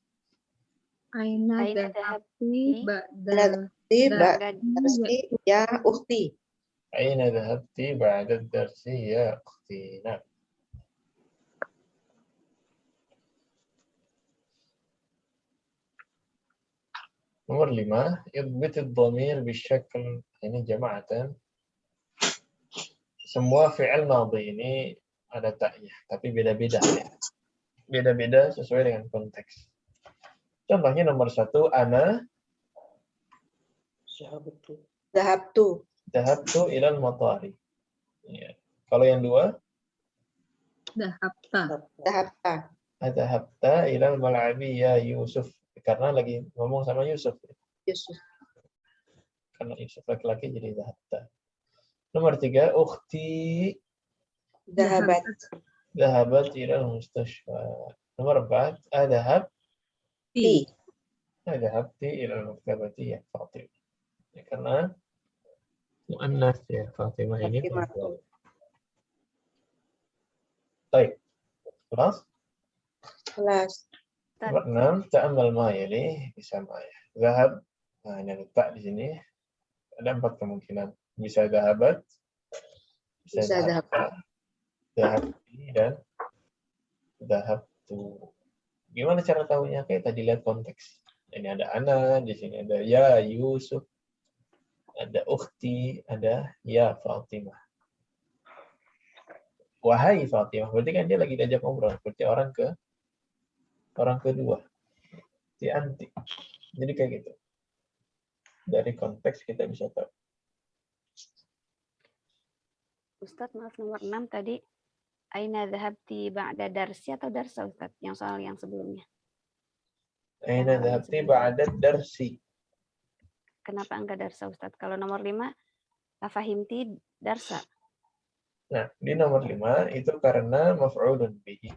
Aina dhahabti ba'da Darsi ya ukhti. Aina dhahabti ba'da darsi ya ukhti. Nah. Nomor 5, idbit ad-dhamir bisyakl. Ini jama'atan. Semua fi'il madhi ini ada ta'yah, tapi beda-beda ya. Beda-beda sesuai dengan konteks. Contohnya nomor 1, ana Zahabtu. Dhahabtu. dhahabtu ilal matari. Ya. Kalau yang dua, Dahabta. Dahabta. adhabta ilal mal'abi ya Yusuf. Karena lagi ngomong sama Yusuf. Yusuf. Karena Yusuf laki-laki jadi dahabta. Nomor 3, ukhti Dahabat. dhahabat ilal mustashfa. Nomor 4, Ti. adhabti ilal maktabati ya Fatimah. Ya, karena mu'annas ya Fatimah ini Fatimah. perempuan. Baik. Kelas? Kelas. Nomor 6, ta'amal ma yali bisa ma ya. Zahab, nah ini ada tak di sini. Ada 4 kemungkinan. Bisa dhahabat, bisa Bisa dhahabta, dhahabti, dan dhahabtu. Gimana cara tahunya? Kayak tadi lihat konteks. Ini ada ana, di sini ada ya Yusuf, ada ukhti, ada ya Fatimah. Wahai Fatimah, berarti kan dia lagi diajak ngobrol. Berarti orang kedua. Si anti. Jadi kayak gitu. Dari konteks kita bisa tahu. Ustadz, maaf, nomor 6 tadi. Aina dhahabti ba'da darsi atau darsa, Ustadz? Yang soal yang sebelumnya. Aina dhahabti ba'da darsi. Kenapa enggak darsa, Ustadz? Kalau nomor 5, afahimti darsa. Nah, di nomor 5 itu karena maf'ulun bihi.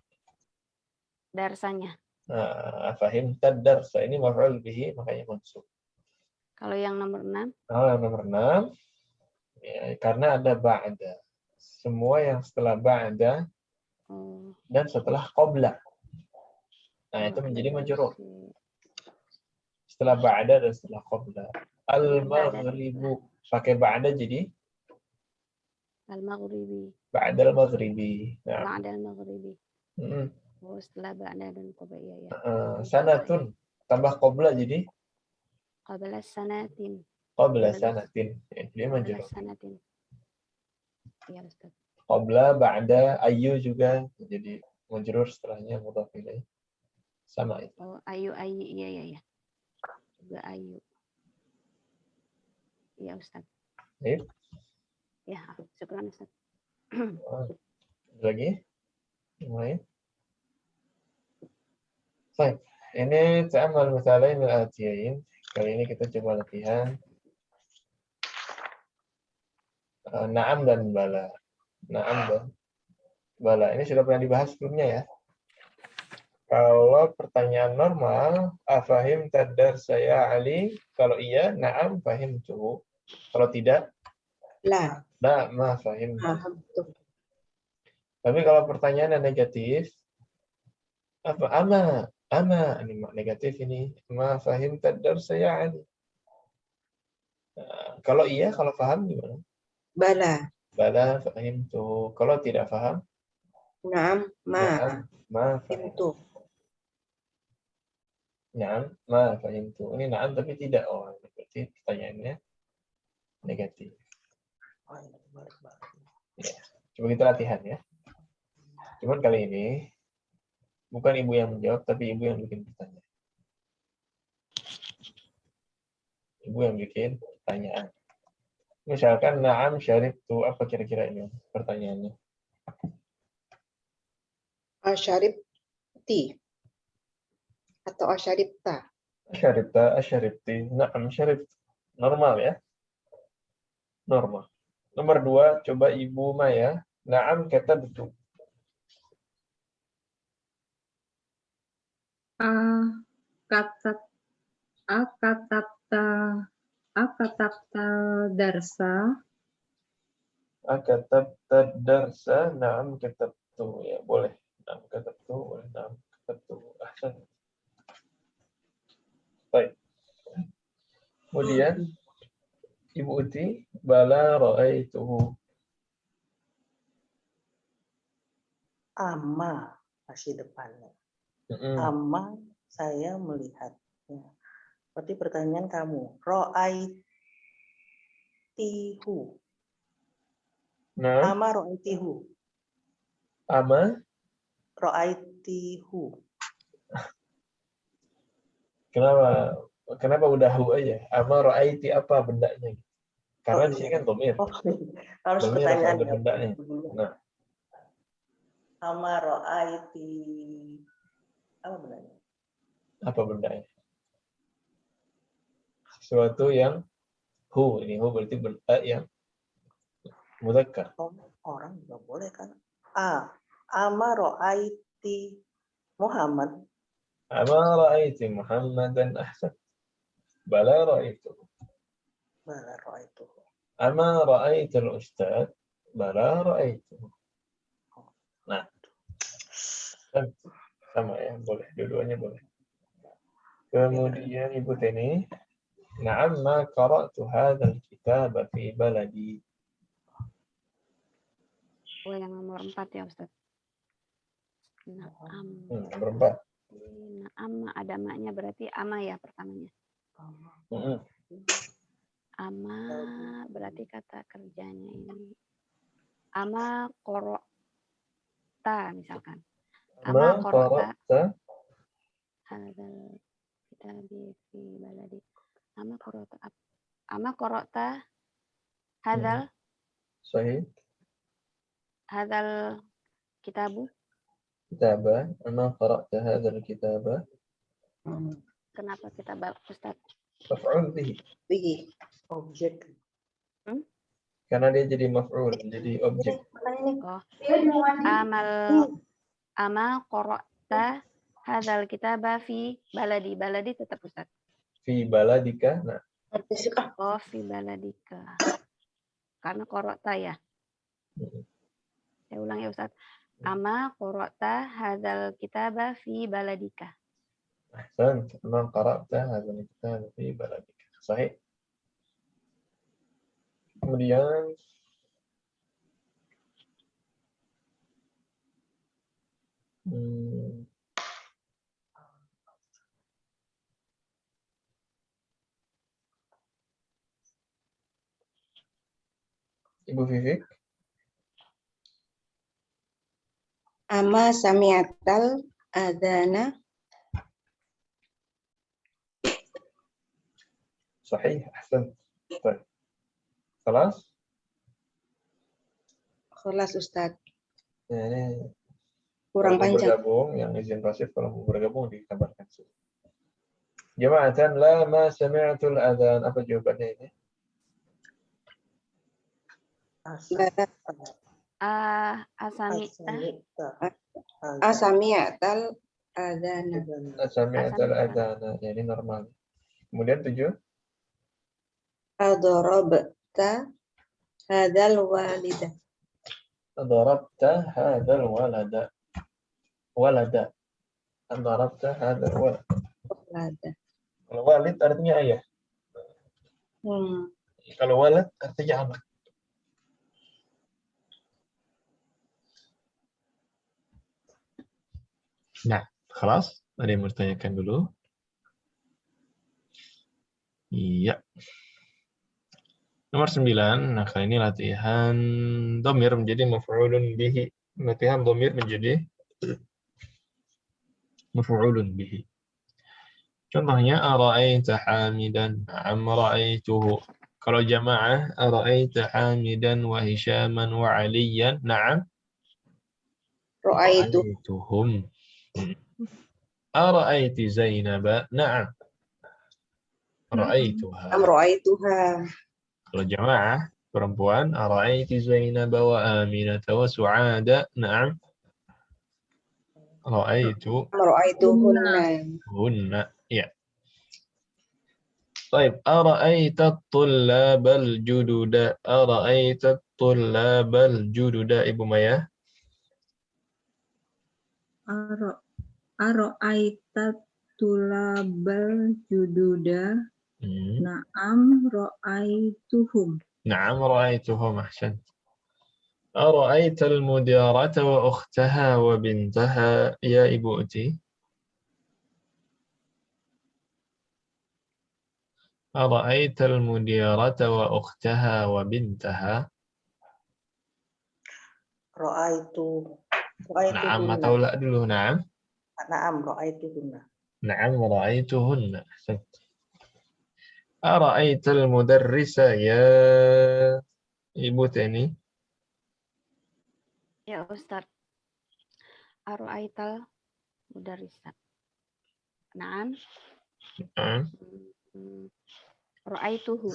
Darsanya. Nah, fahimta darsa ini maf'ul bihi, makanya mansub. Kalau yang nomor 6, Nah, nomor 6 ya, karena ada ba'da. Semua yang setelah ba'da oh, dan setelah qabla. Nah, oh, itu ada menjadi majrur. darsi. Setelah ba'da dan setelah qabla. Ba'da dan Al-maghribu. Pakai ba'da jadi Al-Maghribi. ba'da al-maghribi. Nah, Ba'da al-Maghribi. Oh, setelah ba'da dan qabla, iya, ya. sanatun. Tambah qabla jadi Qabla sanatin. qabla sanatin. Ya, dia Qabla majrur. sanatin. Iya, Ustaz. Qabla, ba'da, ayu juga jadi majrur setelahnya mudhaf ilaih. Sama itu. Oh, ayu, iya, iya. Juga ayu. Iya, Ustaz. Baik. Ya, syukran, Ustaz. Lagi? Yang lain? Baik. Ini ta'amal misalain al-atiyain. Kali ini kita coba latihan na'am dan bala. Na'am dan bala. Ini sudah pernah dibahas sebelumnya ya. Kalau pertanyaan normal, afahim tadar saya Ali. Kalau iya, na'am fahim tuh. Kalau tidak, La. ma fahim. Paham tuh. Tapi kalau pertanyaan yang negatif, apa ama ini negatif ini, ma fahim tadar saya Ali. Nah, kalau iya, kalau paham gimana? Bala. Bala fahim tuh. Kalau tidak paham, Naam. Ma. ma fahim. Itu. Na'am, ma fahim tuh. Ini na'am tapi tidak. Oh, berarti pertanyaannya negatif. Ya. Coba kita latihan ya. Cuman kali ini bukan ibu yang menjawab, tapi ibu yang bikin pertanyaan. Ibu yang bikin pertanyaan. Misalkan na'am syaribtu, apa kira-kira ini pertanyaannya? Asyaribti. Atau asyaribta. Syaribta, asyaribti, na'am syaribtu. Normal ya? Normal. Nomor 2, coba Ibu Maya. Na'am katabtu. Akatabta darsa. Akatabta darsa, na'am katabtu. Ya, boleh. Na'am katabtu, boleh. Na'am katabtu. Ahsan. Baik. Kemudian Ibu Uti, bala ra'aituhu. Ama masih depannya. Ama saya melihatnya. Berarti pertanyaan kamu, ro'aitihu. Nah, Ama ro'aitihu. ama, Ro'aitihu. kenapa udah hu aja? Ama ra'aiti apa bendanya? Karena Oh, di sini iya. kan domir. Oh, harus Domir pertanyaan af'al hendaknya. Nah, Ama ro'aiti. Apa benarnya? apa bendanya? Sesuatu yang hu. Ini hu berarti benda yang mudzakkar. Oh, orang juga boleh kan? Ama ro'aiti Muhammad. Ama ra'aiti Muhammadan ahsan. Bala ra'aitu. Bala ro'aitu. Ama ra'aiti al-ustad. Bala ra'aitu. Nah, kan sama ya, boleh. Dua-duanya boleh. Kemudian Ibu Teni, na'am ma qara'tu hadzal kitab fi baladi. Oh, yang nomor 4 ya Ustaz. Naam. Nomor 4. Naam ada maknya berarti ama ya pertamanya. Ama berarti kata kerjanya ini. Ama korokta misalkan. Ama Ma korokta. qara'ta Hadzal kitabi fi baladi. Ama korokta. Ama korokta. Hadzal. sahih. Hadzal kitabu. Kitaba. Ama qara'ta hadzal kitaba. Kenapa kita Ustaz? Maf'ul bihi. Bihi. Objek. Karena dia jadi maf'ul, jadi objek. Oh. Ama qara'ta hadzal kitaba fi baladi. Baladi tetap Ustaz. Fi baladika. Nah, Oh, fi baladika. Karena qara'ta ya. Saya ulang ya Ustaz. Ama qara'ta hadzal kitaba fi baladika. ahsan. Ma qara'ta hadzal kitaba fi baladika. Sahih. Kemudian Ibu Vivik. Ama sami'atal adana. Sahih. Ahsan. Baik. Kelas? Kelas Ustaz. Ya, ini Kurang kalau mau panjang. bergabung, yang izin pasif kalau mau bergabung dikabarkan. Jama'atan la ma sami'atul adzan. Apa jawabannya ini? Asami'atal adana. Sami'atul adzan. Ya, ini normal. Kemudian 7. Adorobta hadal walida. Darabta hadzal walada. Walada. Darabta hadzal walada. Kalau walid artinya ayah. Kalau walad artinya anak. Nah, kelas? Ada yang mau ditanyakan dulu? Iya. Nomor 9. Nah, kali ini latihan dhamir menjadi maf'ulun bihi. Latihan dhamir menjadi maf'ulun bihi. Contohnya, ara'aita hamidan, na'am ra'aituhu. Kalau jamaah, ara'aita hamidan wa hisyaman wa aliyan, na'am ra'aituhum. Ara'aiti Zainaba, na'am ra'aituha. Kalau jamaah, perempuan, ara'aiti Zainaba wa Aminata wa Su'ada, na'am ra'aituhunna. Ya. طيب أرأيت الطلاب الجدد أرأيت الطلاب الجدد Ibu Maya Aro'aita tulabal jududa. Na'am ra'aituhum. نعم رأيتهم أحسنت أرأيت المديرة وأختها وبنتها يا Ibu Uti أرأيت المديرة وأختها وبنتها نعم atau la dulu نعم Na'am ra'aituhunna. نعم رأيتهن أحسنت Ara'aital mudarrisa ya Ibu Teni. Ya Ustaz. Aru'aital mudarrisa. Naam. Na'am. Ra'aituhu.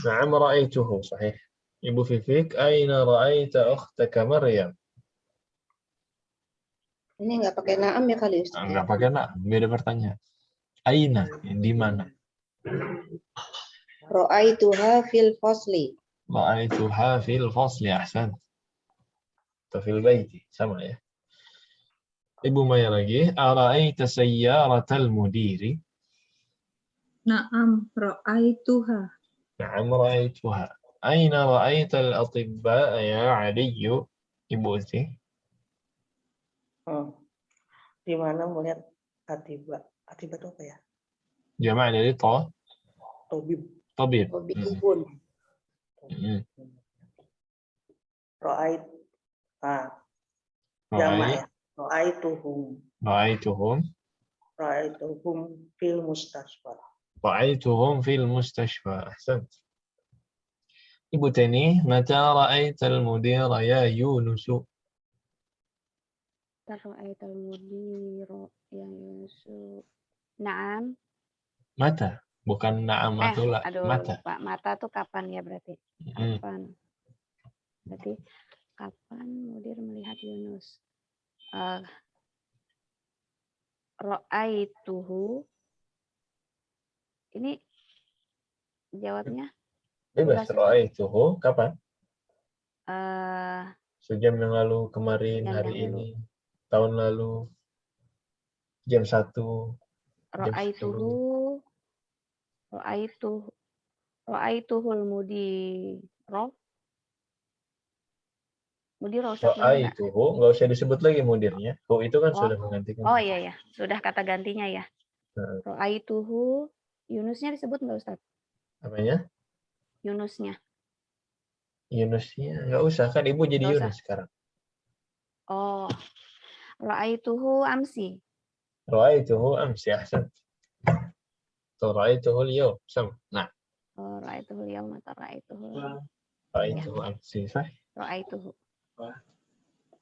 Na'am ra'aituhu. Sahih. Ibu Fifik, aina ra'aita ukhtaka Maryam? Ini nggak pakai naam ya kali Ustaz ya? Enggak pakai na'am, beda pertanyaan. Aina, di mana? Ra'aituha fil fasli. Ra'aituha fil fasli, ahsan. Atau fil baiti, sama ya. Ibu Maya lagi, ara'aita sayyaratal mudiri? Naam ra'aituha. Na'am ra'aituha. Aina ra'aital atibba ya Aliyu? Ibu Uti. Di mana melihat atiba? Atiba itu apa ya? Jama' dari ta, Tobib. tabib. Tabibun. Ra'ait. Jamak ya. Ra'aituhum. Ra'aituhum. Ra'aituhum fil mustasfa. رأيتهم في المستشفى. أحسنت. Ibu Teni, mata ra'aital mudira ya Yunus? Ra'aital mudiro ya Yusuf. Naam. Mata, bukan na'am atau la. Aduh, Mata. lupa. Mata tuh kapan ya berarti? Kapan? Berarti kapan mudir melihat Yunus? Ra'aituhu. Ini jawabnya Bebas. Ustaz. Ra'aituhu kapan? Eh, Sejam yang lalu, kemarin, Sejam hari yang ini, tahun lalu, jam 1, jam 10. Ra'aituhul mudiro. Mudiro Ustaz benar nggak? Ra'aituhu, nggak usah disebut lagi mudirnya. Hu itu kan sudah menggantikan. Oh iya ya, sudah kata gantinya ya. Nah, Ra'aituhu, Yunusnya disebut nggak Ustaz? namanya? Yunusnya. Yunusnya, nggak usah. Kan Ibu jadi Nggak usah. Yunus sekarang. Oh, ra'aituhu amsi. Ra'aituhu amsi, ahsan. Ra'aituhu al-yawm, sama. Nah. Oh, ra'aituhu yaum atau ra'aituhu. Ra'aituhu amsi, sahih. Ra'aituhu.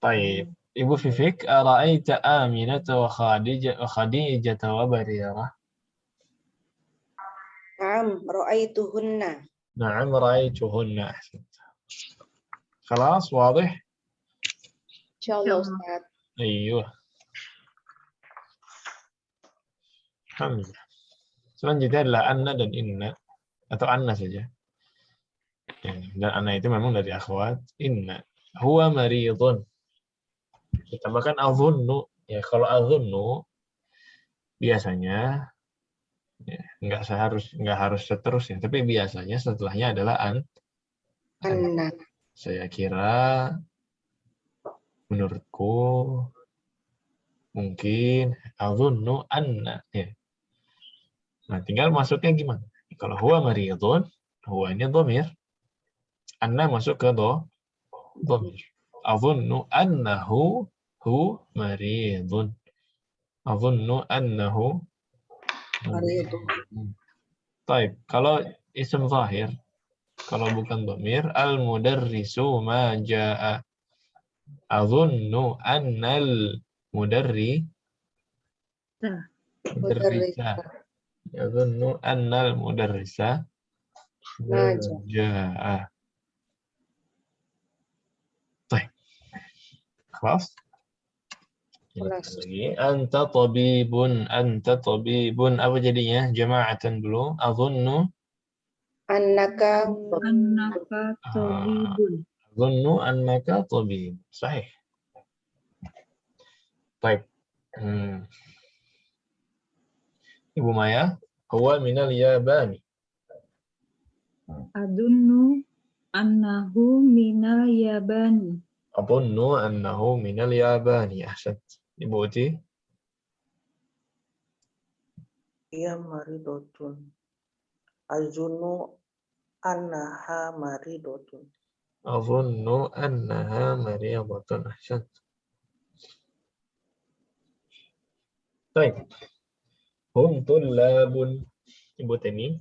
طيب Ibu Fifik, ra'aita Aminata wa Khadijah wa Barira? Naam, ra'aituhunna. Na'am ra'aituhunna. Ahsant. خلاص واضح؟ Insyaallah Ustaz. أيوه. Alhamdulillah. Selanjutnya adalah anna dan inna atau anna saja. Ya, dan anna itu memang dari akhwat inna. Huwa maridun. Ditambahkan azunnu. Ya, kalau azunnu biasanya ya, nggak harus seterusnya, tapi biasanya setelahnya adalah Anna. Saya kira, menurutku, mungkin azunnu anna. Ya. Nah, tinggal masuknya gimana? Kalau huwa maridun, huwa ini dhamir. Anna masuk ke dhamir. Azunnu annahu hu maridun. Azunnu annahu Maridun. Taib. Kalau isim zahir, kalau bukan dhamir, al-mudarrisu ma ja'a. Azunnu annal mudarrisa. Azunnu annal mudarrisa ja'a. Taib. Kelas? Lagi. Anta tabibun. Apa jadinya? Jama'atan dulu. Azunnu. Annaka tabibun. Azunnu annaka tabib. Sahih. Baik. Ibu Maya. Huwa minal Yabani. Adunnu annahu minal Yabani. Adunnu annahu minal Yabani. Ahsan. Ibu Uti. Ia maridotun. Azunu annaha maridotun. Azunnu annaha mariyadatun. Ahsan. Baik. Hum tullabun. Ibu Teni.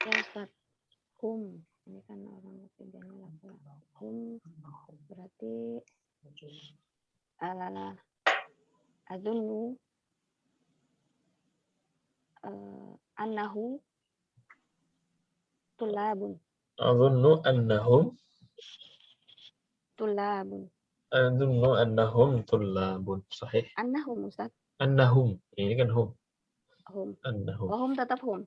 Ya Ustaz. Hum. Ini kan orang ketiganya laki-laki. Hum berarti azunnu annahu tulabun. Azunnu annahum tullabun. Sahih. Annahum Ustaz. Annahum. Ini kan hum. Hum. Annahum. Oh, hum tetap hum.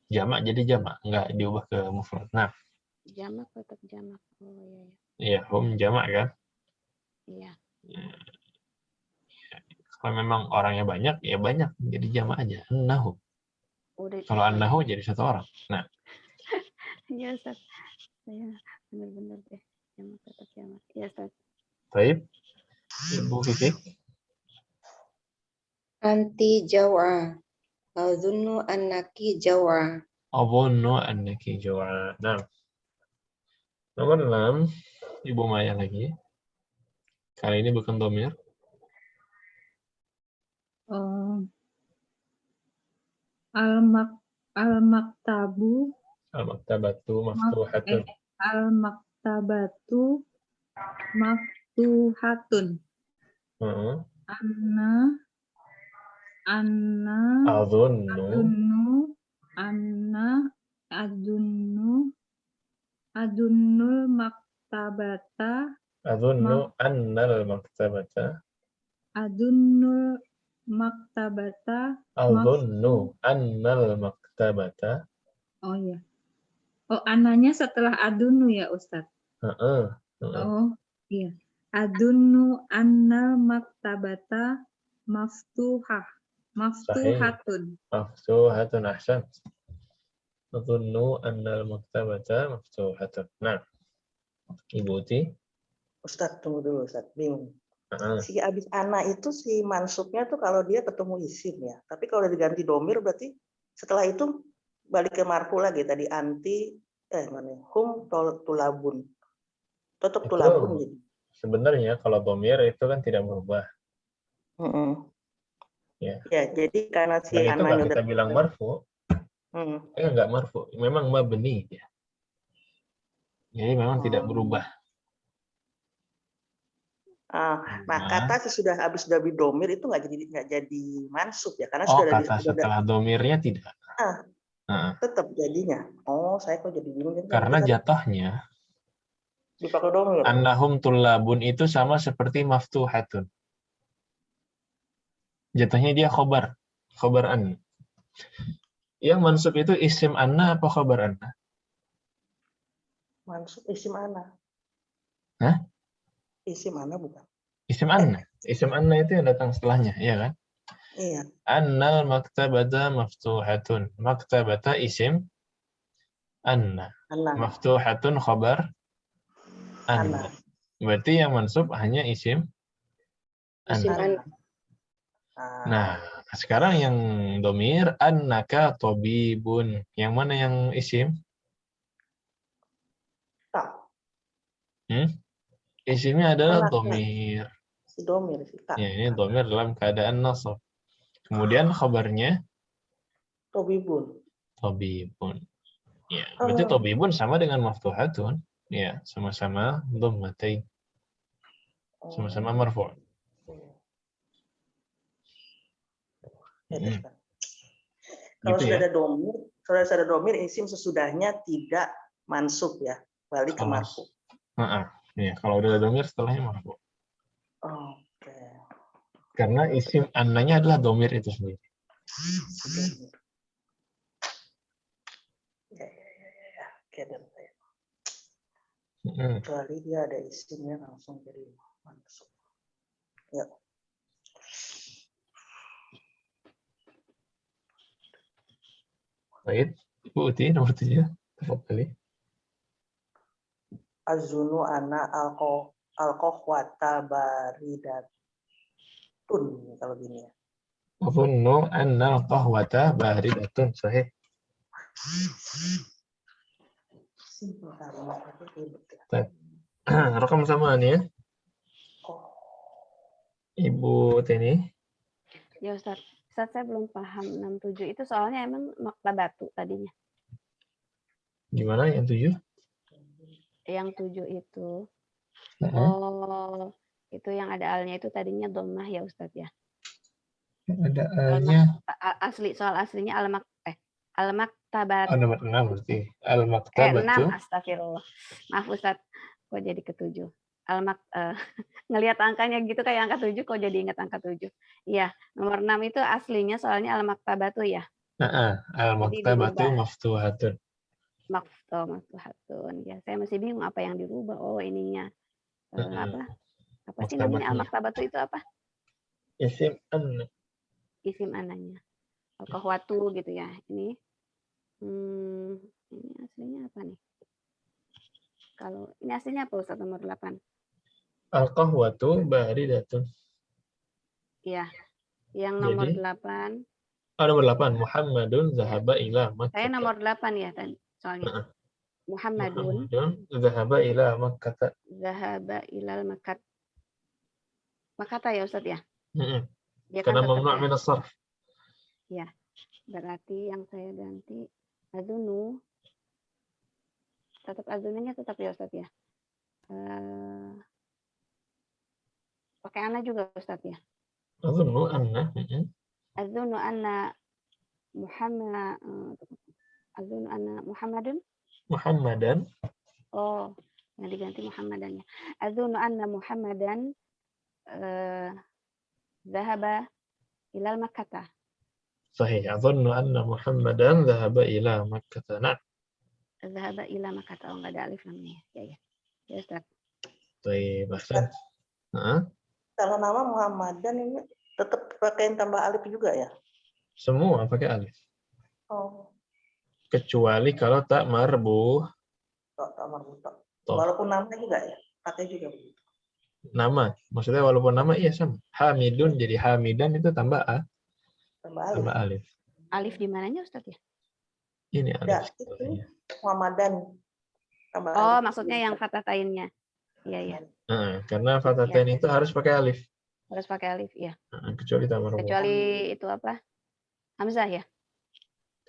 Jamak jadi jamak, enggak diubah ke mufrad. Nah, Jamak tetap jamak. Oh iya, hum jamak kan? iya. Kalau memang orangnya banyak, ya banyak. Jadi jamak aja. Annahum. Udah. Kalau annahu jadi satu orang. Nah, Iya Ustaz. Saya benar-benar deh. Jamak tetap jamak. Iya Ustaz. baik. Ibu Vivi. Anti jawa. Azunnu annaki jawa. Azunnu annaki jawa. Nah, nomor 6. Ibu Maya lagi. Kali ini bukan dhamir. Al-maktabu Al-maktabatu maftuhatun. al-maktabatu maftuhatun. Heeh. Anna Azunnu adunnul maktabata annal maktabata. adunnul maktabata Azunnu annal maktabata. oh ya. Oh, ananya setelah adunnu ya Ustadz. Heeh. Oh iya. Adunnu annal maktabata maftuhatun. Maftuhatun, ahsan. Azunnu annal maktabata maftuhatun. Nah, Ibu Uti. Ustadz, tunggu dulu Ustadz, bingung. Heeh. Si abis ana itu si mansubnya tuh kalau dia ketemu isim ya. Tapi kalau udah diganti domir berarti setelah itu balik ke marfu lagi tadi hum tulabun. Tetap tulabun jadi. Sebenarnya kalau dhamir itu kan tidak berubah. Ya. Ya, jadi karena si Dan itu ananya nggak kita bilang marfu. Nggak marfu. Memang mabni ya. Jadi memang tidak berubah. Nah, kata sesudah habis dari domir itu nggak jadi mansub ya karena Oh, sudah kata setelah domirnya tidak. tetap jadinya. Oh, saya kok jadi bingung. Karena jatuhnya dipakai domir. Annahum tullabun itu sama seperti maftuhatun. Jatuhnya dia khobar an. Yang mansub itu isim anna apa khobar anna? Mansub isim anna. Hah? Isim anna bukan? Isim anna. Isim anna itu yang datang setelahnya, iya kan? Iya. Annal maktabata maftuhatun. Maktabata isim anna. Maftuhatun khobar anna. Berarti yang mansub hanya isim anna. Nah, sekarang yang domir annaka tobibun. Yang mana yang isim? Tak. Isimnya adalah domir. Si domir si tak. Ya, ini domir dalam keadaan nasab. Kemudian khabarnya tobibun. Tobibun. Ya, berarti tobibun sama dengan maftuhatun. Ya, sama-sama dhammatain. Sama-sama marfu'. Kalau sudah ada domir, isim sesudahnya tidak mansub ya, balik ke marfu. Ya, kalau udah ada domir setelahnya marfu'. Oke. Karena isim annanya adalah domir itu sendiri. Ya. Oke, kecuali dia ada isimnya langsung jadi mansub. Ya. Baik, Ibu Uti nomor 7. Tafadhali. Azunu ana alqahwata baridatun kalau gini ya. Azunnu anna al-qahwata baridatun. Sahih. Rekam samaan ya. Ibu Teni. Ya Ustaz, Ustaz, saya belum paham 67 itu soalnya emang maktabatu tadinya. Gimana yang 7? Yang 7 itu. Heeh. Oh, itu yang ada alnya itu tadinya dhammah ya Ustaz ya. Ada Al-mak- asli soal aslinya al-maktabat. nomor 6 berarti. Al-maktabatu. 6 astagfirullah. Maaf Ustaz, kok jadi ke-7. Ngelihat angkanya gitu kayak angka 7 kok jadi ingat angka 7. Iya, nomor 6 itu aslinya soalnya al-maktabatu ya. Al-maktabatu dirubah. maftuhatun. Maftuhatun. Ya, saya masih bingung apa yang dirubah. Oh, ininya. Heeh. Apa sih namanya Maktabatnya. al-maktabatu itu apa? Isim an. Isim ananya. Al-kahwatu gitu ya. Ini ini aslinya apa nih? Kalau ini aslinya apa Ustaz nomor 8? Al-qahwatu baridatun. Iya. Yang nomor Jadi? 8. Nomor 8. Muhammadun zahaba ila Makkah. Saya nomor 8 ya tadi soalnya. Muhammadun zahaba ila Makkah. zahaba ilal Makkah. Makkah ya Ustaz ya? Dia Karena kan tetap mamnu' ya. min as-sarf. Ya. Berarti yang saya ganti azunu. Tetap azununya tetap ya Ustaz ya. Pakai ana juga Ustaz ya. Azunnu anna. Azunu anna Muhammad azunu anna Muhammadun. Muhammadan. Oh, yang diganti Muhammadannya. Azunu anna Muhammadan zahaba ilal Makkah. Sahih. Azunnu anna Muhammadan zahaba ila Makkah. Nah. Zahaba ila Makkah. Oh, enggak ada alif namanya. Ya. Ya Ustaz. Baik, Ustaz, kalau nama Muhammadan ini tetap pakai tambah alif juga ya? Semua pakai alif. Oh, Kecuali kalau tak marbuh. tak marbuta. Walaupun nama juga ya, pakai juga begitu. Nama, maksudnya walaupun nama iya sama. Hamidun jadi Hamidan itu tambah a. Tambah alif. Alif di mananya Ustaz ya? Ini alif. Itu Muhammadan. Tambah Oh, alif. maksudnya yang fathatainnya. Iya. Karena fathatain itu harus pakai alif. Harus pakai alif, ya. Kecuali tak marbuh. Kecuali itu apa? Hamzah ya?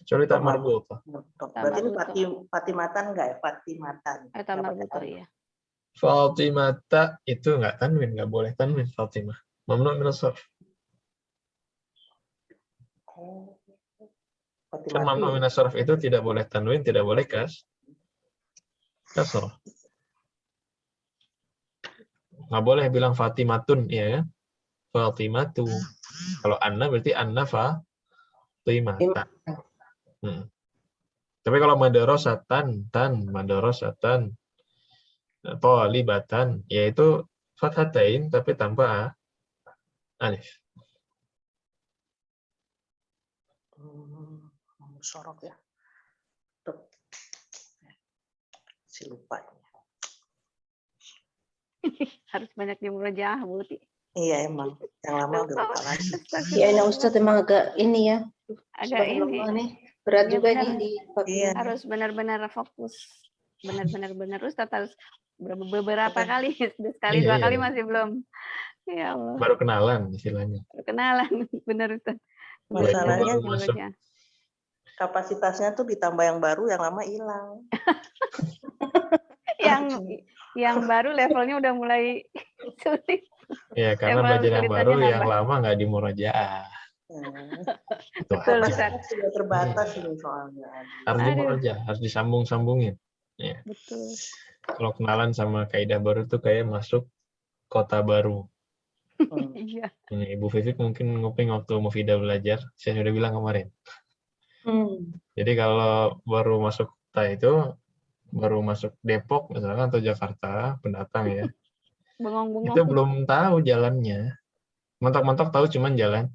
Kecuali tak marbuh. Berarti ini Fatimatan enggak ya? Fatimatan. Tak marbuh ya. Fatimata itu enggak tanwin, enggak boleh tanwin Fatimah. Mamnu' min as-sarf. Kan mamnu' min as-sarf itu tidak boleh tanwin, tidak boleh kasrah. Nggak boleh bilang Fatimatun, ya kan? Fatimatu. Kalau Anna berarti Anna Fatimata. Tapi kalau madarosatan, madarosatan, thalibatan, yaitu fathatain tapi tanpa alif. Sorok ya. Si lupa. Harus banyak di murojaah, Bu Ti. Iya emang. Yang lama udah lupa lagi. Ya ini Ustaz emang agak ini ya. Agak ini. Nih. Berat Ya, juga benar. nih di Iya. Harus benar-benar fokus. Benar Ustaz harus beberapa kali. Sekali, dua kali masih belum. Ya Allah. Baru kenalan istilahnya. Baru kenalan. Benar Ustaz. Masalahnya masuk. Kapasitasnya tuh ditambah yang baru, yang lama hilang. yang baru levelnya udah mulai sulit. Ya, karena belajar yang baru, yang lama nggak di murojaah. Betul, Ustaz. Sudah terbatas ini soalnya. Harus di murojaah, harus disambung-sambungin. Ya. Betul. Kalau kenalan sama kaidah baru tuh kayak masuk kota baru. Iya. Ibu Vivik mungkin nguping waktu Mufidah belajar, saya sudah bilang kemarin. Jadi kalau baru masuk kota itu, baru masuk Depok misalkan atau Jakarta, pendatang ya, Bengong-bengong. itu belum tahu jalannya. Mentok-mentok tahu cuman jalan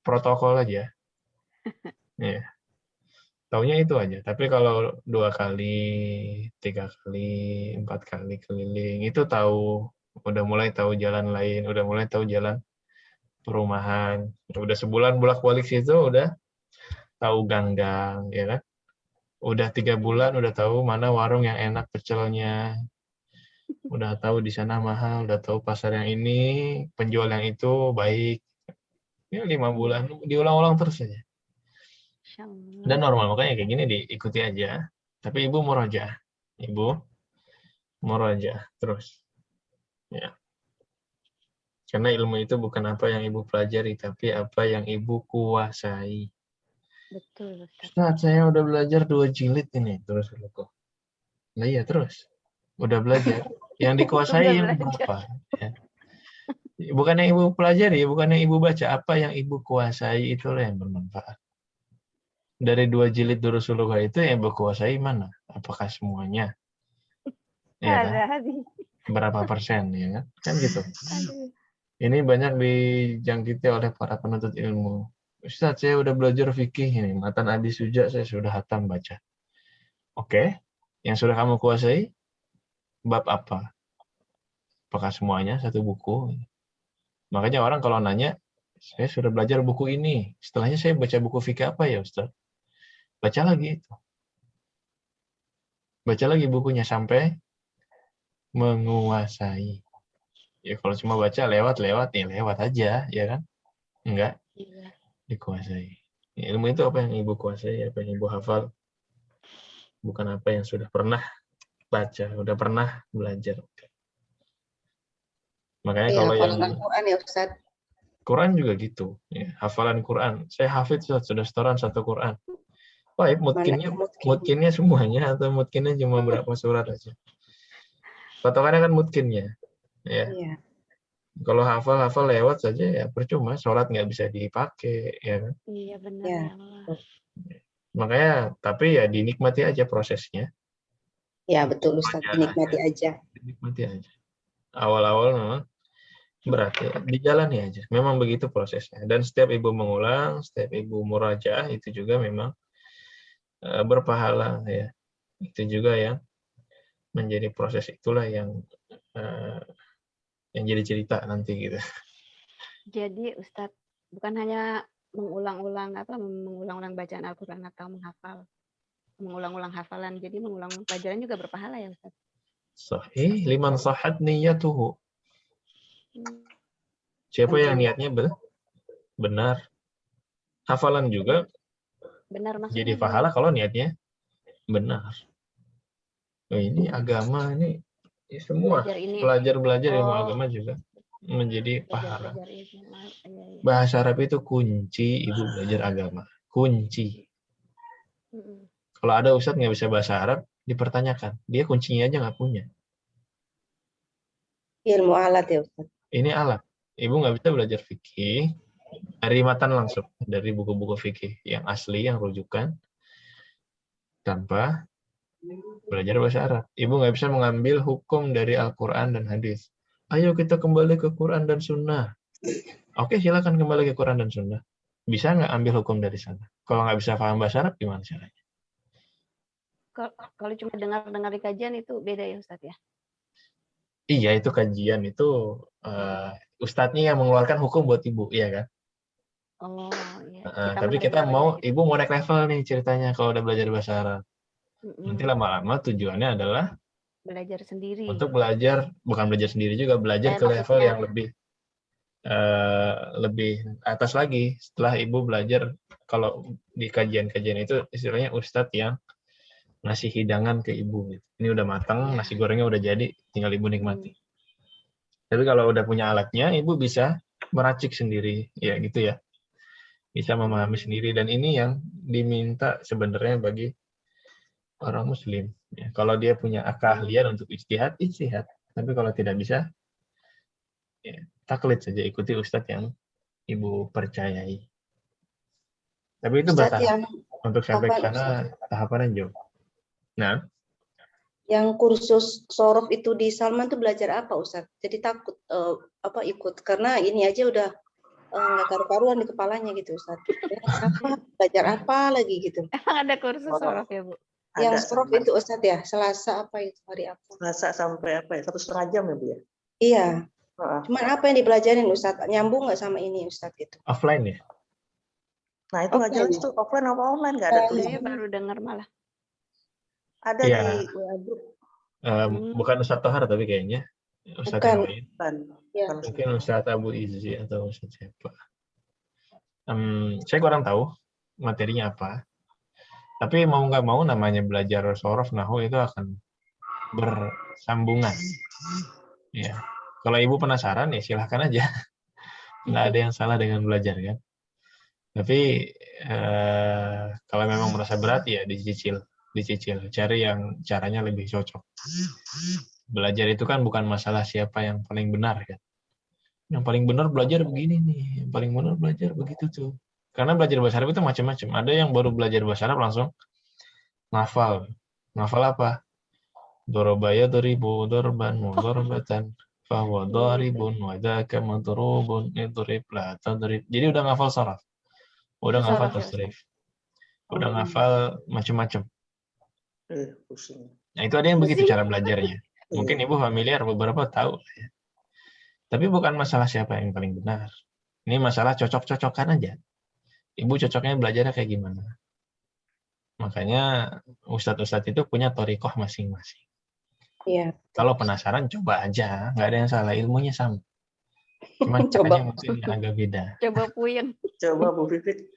protokol aja. Ya. Taunya itu aja. Tapi kalau 2 kali, 3 kali, 4 kali keliling, itu tahu, udah mulai tahu jalan lain, udah mulai tahu jalan perumahan. Udah sebulan bolak-balik situ, udah tahu gang-gang, ya kan? Udah 3 bulan, udah tahu mana warung yang enak pecelnya. Udah tahu di sana mahal, udah tahu pasar yang ini, penjual yang itu baik. Ya 5 bulan diulang-ulang terus saja. Masya Allah. Dan normal, makanya kayak gini diikuti aja. Tapi ibu murojaah. Ibu murojaah terus. Ya. Karena ilmu itu bukan apa yang ibu pelajari, tapi apa yang ibu kuasai. Betul, Ustaz. Ustaz, saya udah belajar 2 jilid ini. Terus kok. Nah iya terus. Udah belajar. Yang dikuasai Udah yang belajar. berapa? Ya. Bukan yang ibu pelajari, bukan yang ibu baca. Apa yang ibu kuasai itulah yang bermanfaat. Dari 2 jilid Rasulullah itu yang ibu kuasai mana? Apakah semuanya? Ya kan? Ada. Berapa persen ya kan? Kan gitu. Aduh. Ini banyak dijangkiti oleh para penuntut ilmu. Ustaz, saya udah belajar fikih ini, matan Adi Suja saya sudah hatam baca. Oke, yang sudah kamu kuasai bab apa? Apakah semuanya satu buku? Makanya orang kalau nanya, saya sudah belajar buku ini. Setelahnya saya baca buku fikih apa ya, Ustaz? Baca lagi itu. Baca lagi bukunya sampai menguasai. Ya kalau cuma baca lewat-lewat ya lewat aja, ya kan? Enggak Iya. dikuasai. Ya, ilmu itu apa yang ibu kuasai, apa yang ibu hafal, bukan apa yang sudah pernah baca, sudah pernah belajar. Makanya Ya, kalau yang hafalan Al-Quran ya Ustaz. Quran juga gitu, ya, hafalan Quran. Saya hafid sudah setoran 1 Quran. Baik, Mana mutkinnya semuanya atau mutkinnya cuma berapa surat aja. Patokannya kan mutkinnya. Ya. Iya. Kalau hafal lewat saja ya percuma, sholat nggak bisa dipakai, ya kan? Iya benar Ya. ya Allah. Makanya, tapi ya dinikmati aja prosesnya. Ya betul Ustaz, dinikmati aja. Dinikmati aja. Awal-awal memang berat ya, dijalani aja. Memang begitu prosesnya. Dan setiap ibu mengulang, setiap ibu murajaah itu juga memang berpahala ya. Itu juga yang menjadi proses itulah yang jadi cerita nanti gitu. Jadi Ustadz bukan hanya mengulang-ulang bacaan Al-Quran atau mengulang-ulang hafalan. Jadi mengulang pelajaran juga berpahala ya Ustadz. Sahih liman sahat niyatuhu. Siapa yang niatnya benar. Hafalan juga benar jadi maksudnya pahala kalau niatnya benar. Oh, ini agama ini semua belajar ilmu agama juga menjadi pahala. Bahasa Arab itu kunci ibu belajar agama. Kunci. Kalau ada ustadz nggak bisa bahasa Arab, dipertanyakan. Dia kuncinya aja nggak punya. Ilmu alat ya Ustaz. Ini alat. Ibu nggak bisa belajar fikih dari matan langsung, dari buku-buku fikih yang asli, yang rujukan, tanpa belajar bahasa Arab. Ibu nggak bisa mengambil hukum dari Al-Quran dan hadis. Ayo kita kembali ke Quran dan Sunnah. Oke, silakan kembali ke Quran dan Sunnah. Bisa nggak ambil hukum dari sana? Kalau nggak bisa paham bahasa Arab, gimana caranya? Kalau cuma dengar di kajian itu beda ya Ustadz ya? Iya, itu kajian itu ustadznya yang mengeluarkan hukum buat ibu, iya kan? Oh iya. Tapi kita ibu mau naik level nih ceritanya kalau udah belajar bahasa Arab. Nanti lama-lama tujuannya adalah belajar sendiri. Untuk belajar, bukan belajar sendiri juga, belajar ke level yang lebih atas lagi. Setelah ibu belajar, kalau di kajian-kajian itu istilahnya ustadz yang ngasih hidangan ke ibu. Ini udah matang, nasi gorengnya udah jadi, tinggal ibu nikmati. Tapi kalau udah punya alatnya, ibu bisa meracik sendiri, ya gitu ya. Bisa memahami sendiri, dan ini yang diminta sebenarnya bagi orang Muslim. Ya, kalau dia punya keahlian untuk ijtihad. Tapi kalau tidak bisa, ya, taklid saja, ikuti ustadz yang ibu percayai. Tapi itu bertahap. Untuk sampai ke sana tahapannya jauh. Nah, yang kursus sorof itu di Salman tuh belajar apa Ustaz? Jadi takut ikut karena ini aja udah nggak karu-karuan di kepalanya gitu Ustaz. Belajar apa lagi gitu? Emang ada kursus sorof ya Bu? Yang sorof itu Ustaz ya, Selasa apa itu, hari apa? Selasa sampai apa ya, 1,5 jam ya Bu ya? Iya. Cuman apa yang dipelajarin Ustaz? Nyambung nggak sama ini Ustaz gitu? Offline ya? Nah itu nggak jelas tuh, offline apa online nggak ada tulisan. Saya baru dengar malah. Ada ya, di WA group. Bukan Ustadz Tohar tapi kayaknya Ustadz yang lain. Ya. Mungkin Ustadz Abu Izzi atau Ustadz siapa. Saya kurang tahu materinya apa. Tapi mau nggak mau namanya belajar sorof nahu itu akan bersambungan. Ya. Kalau ibu penasaran ya silahkan aja. Nggak ada yang salah dengan belajar kan. Tapi kalau memang merasa berat ya dicicil. Cari yang caranya lebih cocok. Belajar itu kan bukan masalah siapa yang paling benar kan. Yang paling benar belajar begini nih, yang paling benar belajar begitu tuh. Karena belajar bahasa Arab itu macam-macam. Ada yang baru belajar bahasa Arab langsung ngafal. Ngafal apa? Dorobaya doribu dorban mudorbatan fahuwa doribun wadaka madrubun idrib la tadrib. Jadi udah ngafal sharaf. Udah ngafal Sharaf ya, tasrif. Udah ngafal macam-macam. Pusing. Nah, itu ada yang begitu Pusing. cara belajarnya. Mungkin ibu familiar, beberapa tahu. Tapi bukan masalah siapa yang paling benar. Ini masalah cocok-cocokan aja. Ibu cocoknya belajarnya kayak gimana. Makanya ustadz-ustadz itu punya thoriqoh masing-masing. Iya. Kalau penasaran coba aja, nggak ada yang salah, ilmunya sama. Cuma Coba. caranya mungkin agak beda. Coba puyeng. Coba Bu Vivit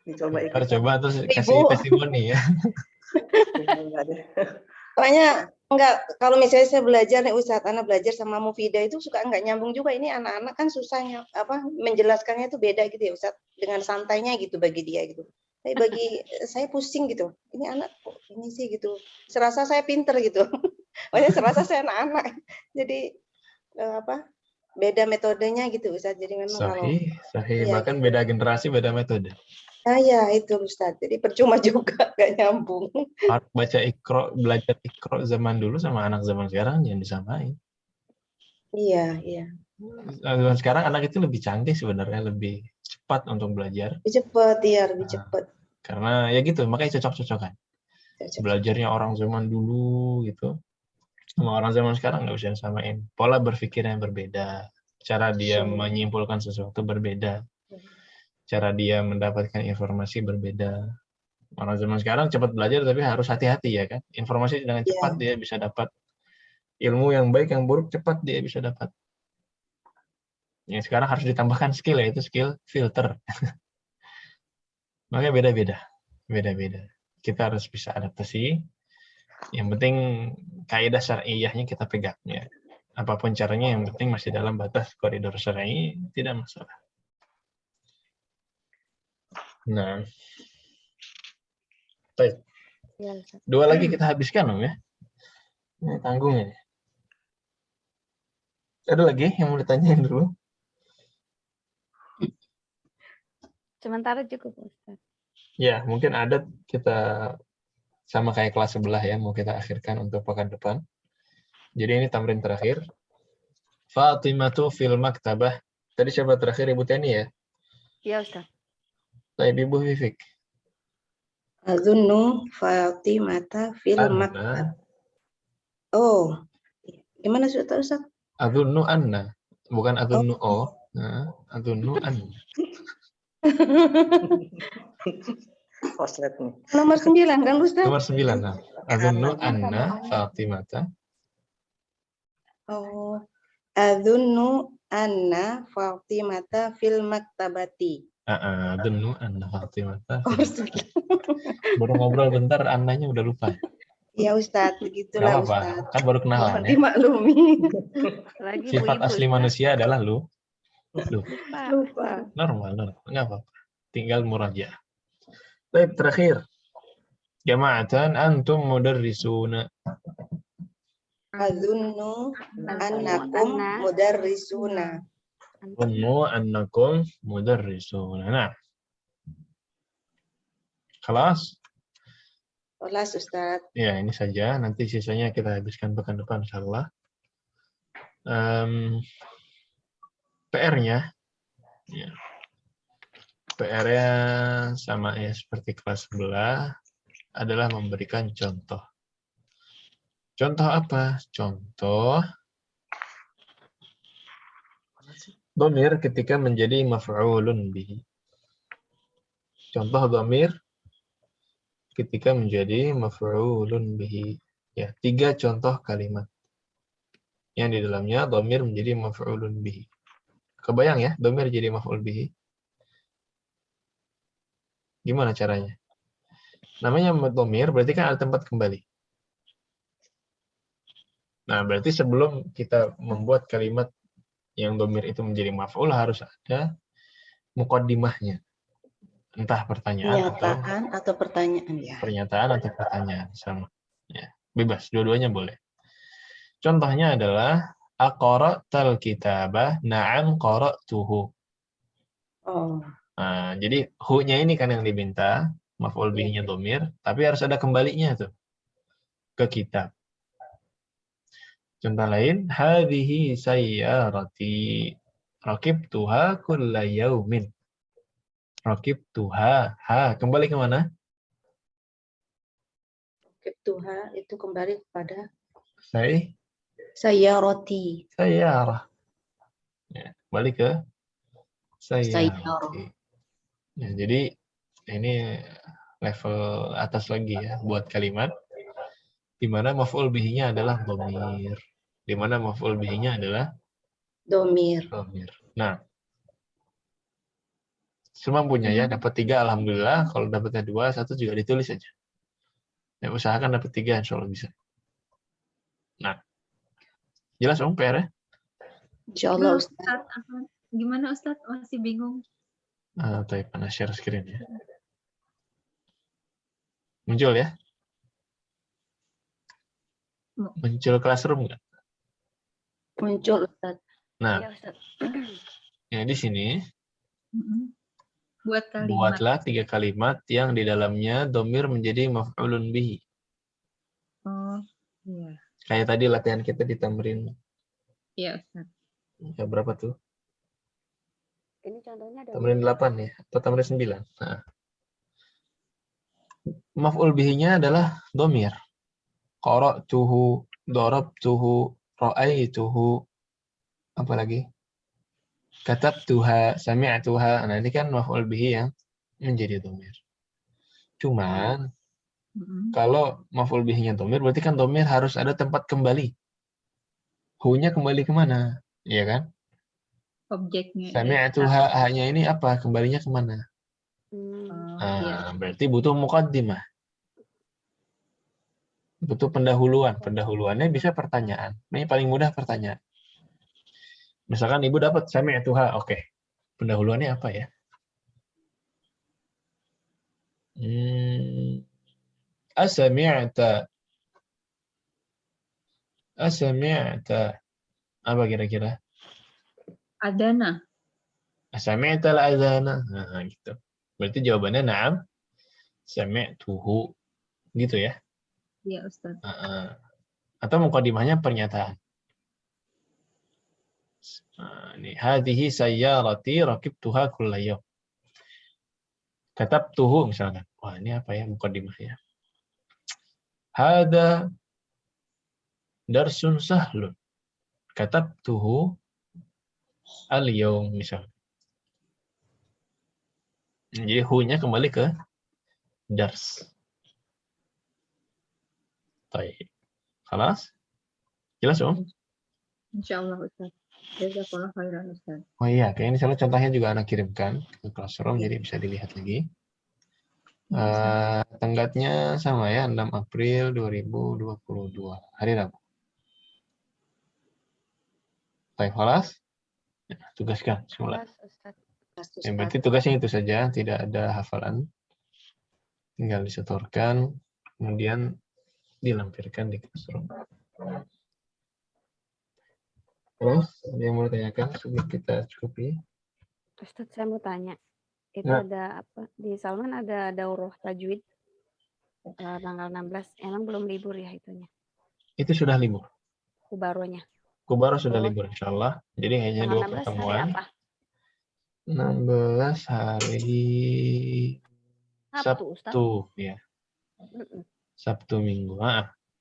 dicoba ikut. Ntar coba terus Ibu. kasih testimoni ya. Soalnya enggak, kalau misalnya saya belajar nih Ustadz, anak belajar sama Mufidah itu suka enggak nyambung juga. Ini anak-anak kan susahnya menjelaskannya itu beda gitu ya Ustadz, dengan santainya gitu bagi dia gitu. Tapi bagi saya pusing gitu. Ini anak kok ini sih gitu. Serasa saya pinter gitu. Makanya serasa saya anak-anak. Jadi beda metodenya gitu Ustadz. Jadi memang kalau Sahih. iya, Bahkan beda generasi, beda metode. ya itu Ustadz. Jadi percuma juga enggak nyambung. Belajar ikro zaman dulu sama anak zaman sekarang jangan disamain. Iya. Zaman sekarang anak itu lebih canggih sebenarnya, lebih cepat untuk belajar. Lebih cepat ya, lebih cepat. Karena ya gitu, makanya cocok-cocokan. Belajarnya orang zaman dulu gitu, sama orang zaman sekarang nggak bisa disamain. Pola berpikirnya berbeda, cara dia menyimpulkan sesuatu berbeda, cara dia mendapatkan informasi berbeda. Orang zaman sekarang cepat belajar tapi harus hati-hati ya kan. Informasi dengan cepat dia bisa dapat. Ilmu yang baik, yang buruk cepat dia bisa dapat. Yang sekarang harus ditambahkan skill, yaitu skill filter. Makanya beda-beda. Kita harus bisa adaptasi. Yang penting kaidah syar'iyyahnya kita pegang ya. Apapun caranya yang penting masih dalam batas koridor syar'i, tidak masalah. Nah. Baik. 2 lagi kita habiskan Om ya. Ini tanggung ya. Ada lagi yang mau ditanyain dulu? Sementara cukup Ustaz. Ya, mungkin ada kita sama kayak kelas sebelah ya, mau kita akhirkan untuk pekan depan. Jadi ini tamrin terakhir. Fatimatu fil maktabah. Tadi siapa terakhir Ibu Teni ya? Iya Ustaz. Baik, Ibu Vivik. Azunnu Fatimata fil maktabah. Oh, gimana Ustaz? Azunnu anna, bukan azunnu o. Nah, azunnu anna. Nomor 9 kan Ustaz? Nomor 9. Nah. Azunnu anna Fatimata. Oh, azunnu anna Fatimata fil maktabati. Azunnu anna Fatimata. Baru ngobrol bentar, annanya udah lupa. Iya Ustaz, begitulah Ustaz. Kan baru kenalan ya. Dimaklumi. Sifat asli manusia adalah lupa. Normal. Enggak apa-apa. Tinggal murajaah. Baik, terakhir. Jama'atan antum mudarrisuna. Azunnu annakum mudarrisuna. Azunnu annakum mudarrisuna. Nah. Kelas? Kelas Ustaz. Ya, ini saja. Nanti sisanya kita habiskan pekan depan insyaallah. PR-nya ya. PR-nya sama ya seperti kelas sebelah adalah memberikan contoh. Contoh apa? Contoh dhamir ketika menjadi maf'ulun bihi. Contoh dhamir ketika menjadi maf'ulun bihi. Ya, 3 contoh kalimat yang di dalamnya dhamir menjadi maf'ulun bihi. Kebayang ya, dhamir jadi maf'ul bihi? Gimana caranya? Namanya dhamir berarti kan ada tempat kembali. Nah, berarti sebelum kita membuat kalimat yang dhamir itu menjadi maf'ul harus ada muqaddimahnya. Entah pertanyaan atau Pernyataan atau pertanyaan ya. pernyataan atau pertanyaan sama. Ya, bebas, dua-duanya boleh. Contohnya adalah aqra'tal kitabah? Na'am qara'tuhu. Oh, Nah, jadi hu-nya ini kan yang diminta, maf'ul bihi-nya dhamir, tapi harus ada kembalinya tuh ke kitab. Contoh lain, hadhihi sayyarati rakibtuha kulla yaumin. Rakibtuha, kembali ke mana? Tuha itu kembali kepada Saya sayyarati. sayyarah. Ya, kembali ke Sayyarah. sayyarati. Ya, jadi ini level atas lagi ya buat kalimat di mana maf'ul bihi-nya adalah dhamir. Di mana maf'ul bihi-nya adalah Domir. dhamir. Nah, semampunya ya, dapat 3 alhamdulillah. Kalau dapatnya 2, 1 juga ditulis aja. Ya, usahakan dapat 3 insya Allah bisa. Nah, jelas Om PR ya? Insyaallah Aduh, Ustaz. Ustaz, gimana Ustaz? Masih bingung. Tapi panas share screen ya. Muncul ya? Muncul classroom nggak? Muncul Ustaz. Nah, Iya, Ustaz. ya di sini Buat kalimat. buatlah 3 kalimat yang di dalamnya dhamir menjadi maf'ulun bihi. Oh, iya. Kayak tadi latihan kita di tamrin. Iya, Ustaz. Ya, berapa tuh? Ini contohnya ada Tamrin 8 ya, atau tamrin 9. Nah, maf'ul bihi-nya adalah dhamir. Qara'tuhu, darabtuhu, ra'aituhu, apa lagi? Katabtuha, sami'tuha. Nah, ini kan maf'ul bihi yang menjadi dhamir. Cuman kalau maf'ul bihi-nya dhamir berarti kan dhamir harus ada tempat kembali. Hu-nya kembali kemana? Iya kan? Objeknya. Sami'tuha, hanya ini apa? Kembalinya kemana? Iya. Berarti butuh muqaddimah. Butuh pendahuluan. Pendahuluannya bisa pertanyaan. Ini paling mudah pertanyaan. Misalkan ibu dapat sami'tuha, oke. Pendahuluannya apa ya? Asami'ta. Asami'ta. Apa kira-kira? Adana. Sami'ta al-adhana. Nah, gitu. Berarti jawabannya na'am. Sami'tuhu. Gitu ya. Iya, Ustaz. Atau muqaddimahnya pernyataan. Ini hadhihi sayyarati rakibtuha kulla yawm. Katabtuhu misalkan. Wah, ini apa ya muqaddimahnya? Hada darsun sahlun. Katabtuhu al-yawm misalkan. Jadi hu-nya kembali ke dars. Baik. Khalas? Jelas, Om? Insyaallah, Ustaz. Jazakallah khairan, Ustaz. Oh iya, kayaknya ini contohnya juga anak kirimkan ke Classroom, jadi bisa dilihat lagi. Tenggatnya sama ya, 6 April 2022, hari Rabu. Baik, khalas? Ya, tugaskan semula. Yang berarti tugasnya itu saja, tidak ada hafalan. Tinggal disetorkan, kemudian dilampirkan di Classroom. Terus, ada yang mau ditanyakan sebelum kita cukupi? Ustaz, saya mau tanya. Itu Nah. ada apa? Di Salman ada daurah tajwid tanggal 16. Emang belum libur ya itunya? Itu sudah libur. Kubaronya. Kubaro sudah libur, insya Allah. Jadi hanya 2 Tanggal 16 hari pertemuan. apa? 16 hari Sabtu, Ustaz. Sabtu, ya. Sabtu Minggu.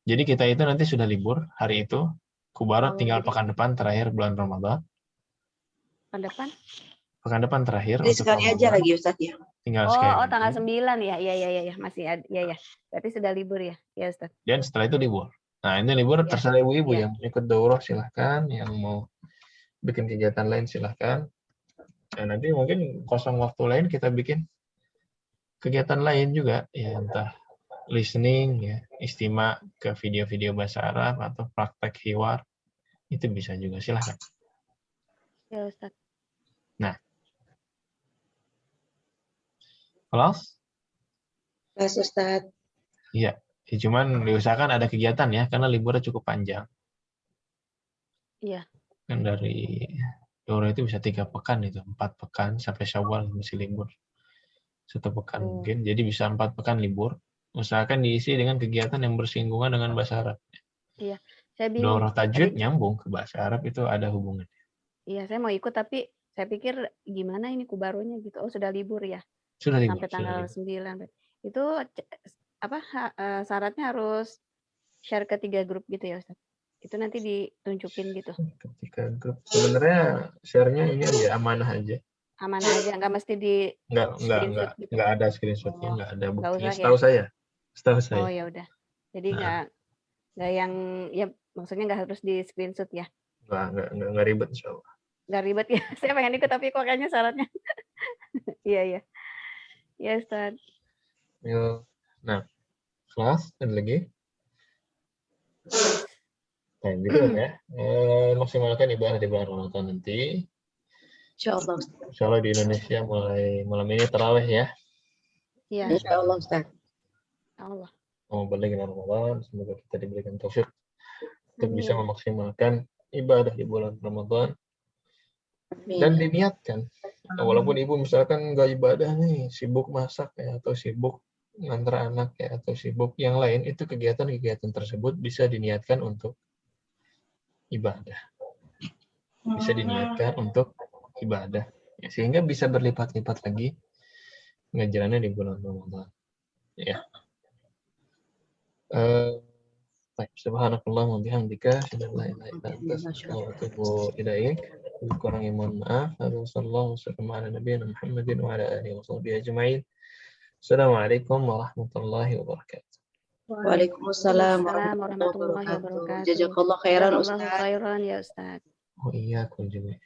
Jadi kita itu nanti sudah libur hari itu. Kubaro tinggal pekan depan terakhir bulan Ramadan. Pekan depan? Pekan depan terakhir. Jadi sekali aja lagi Ustaz ya. Tinggal sekali. Tanggal 9 ya. Iya. Masih ada. Iya. Berarti sudah libur ya. Iya, Ustaz. Dan setelah itu libur. Nah, ini libur terserah ibu-ibu yang ikut daurah silahkan, yang mau bikin kegiatan lain silahkan. Nah, nanti mungkin kosong waktu lain kita bikin kegiatan lain juga, ya entah listening, ya, istima ke video-video bahasa Arab atau praktek hiwar, itu bisa juga, silahkan. Ya Ustaz. Kelas? Mas Ustadz. Iya. Ya, cuman diusahakan ada kegiatan ya, karena liburnya cukup panjang. Iya. Kan dari Dora itu bisa 3 pekan itu, 4 pekan sampai Syawal masih libur. 1 pekan mungkin, jadi bisa 4 pekan libur. Usahakan diisi dengan kegiatan yang bersinggungan dengan bahasa Arab. Iya. Saya bingung. Dora tajwid Tadi, nyambung ke bahasa Arab itu ada hubungan. iya, saya mau ikut tapi saya pikir gimana ini kubarunya gitu. Oh, sudah libur ya. Sudah libur. Sampai tanggal 9. Itu syaratnya harus share ke 3 grup gitu ya Ustaz. Itu nanti ditunjukin gitu. Ketika grup sebenarnya share-nya ini aja amanah aja. Aman aja, nggak mesti di screenshot gitu. Nggak ada screenshot-nya, nggak ada Nggak buktinya. usah Setahu saya. Setahu Oh saya. ya udah. Jadi Nah. nggak yang ya maksudnya nggak harus di screenshot ya. Nggak ribet insyaallah. Nggak ribet ya. Saya pengen ikut tapi kok kayaknya syaratnya. Iya iya. Ya Ustaz. Nah, kelas ada lagi? Nah, gitu ya. Maksimalkan ibadah di bulan Ramadan nanti. Insyaallah. Insyaallah di Indonesia mulai malam ini tarawih ya. Iya. Insyaallah Ustaz. Allah. Mau balik Ramadan, semoga kita diberikan taufik untuk bisa memaksimalkan ibadah di bulan Ramadan. Dan diniatkan. Nah, walaupun ibu misalkan nggak ibadah nih, sibuk masak ya, atau sibuk ngantar anak ya, atau sibuk yang lain, itu kegiatan-kegiatan tersebut bisa diniatkan untuk ibadah. Bisa diniatkan untuk ibadah. Ya, sehingga bisa berlipat-lipat lagi ngajarannya di bulan Ramadan. Ya. Subhanakallah wa bihamdika, asyhadu an la ilaha illa anta, astaghfiruka wa atubu ilaik. Kurangnya mohon maaf. Sallallahu ala nabiyina Muhammadin wa ala alihi wa sahbihi ajma'in. Assalamualaikum warahmatullahi wabarakatuh. Waalaikumsalam warahmatullahi wabarakatuh. Jazakallah khairan Ustaz. Khairan ya Ustaz. Oh iya, aku juga.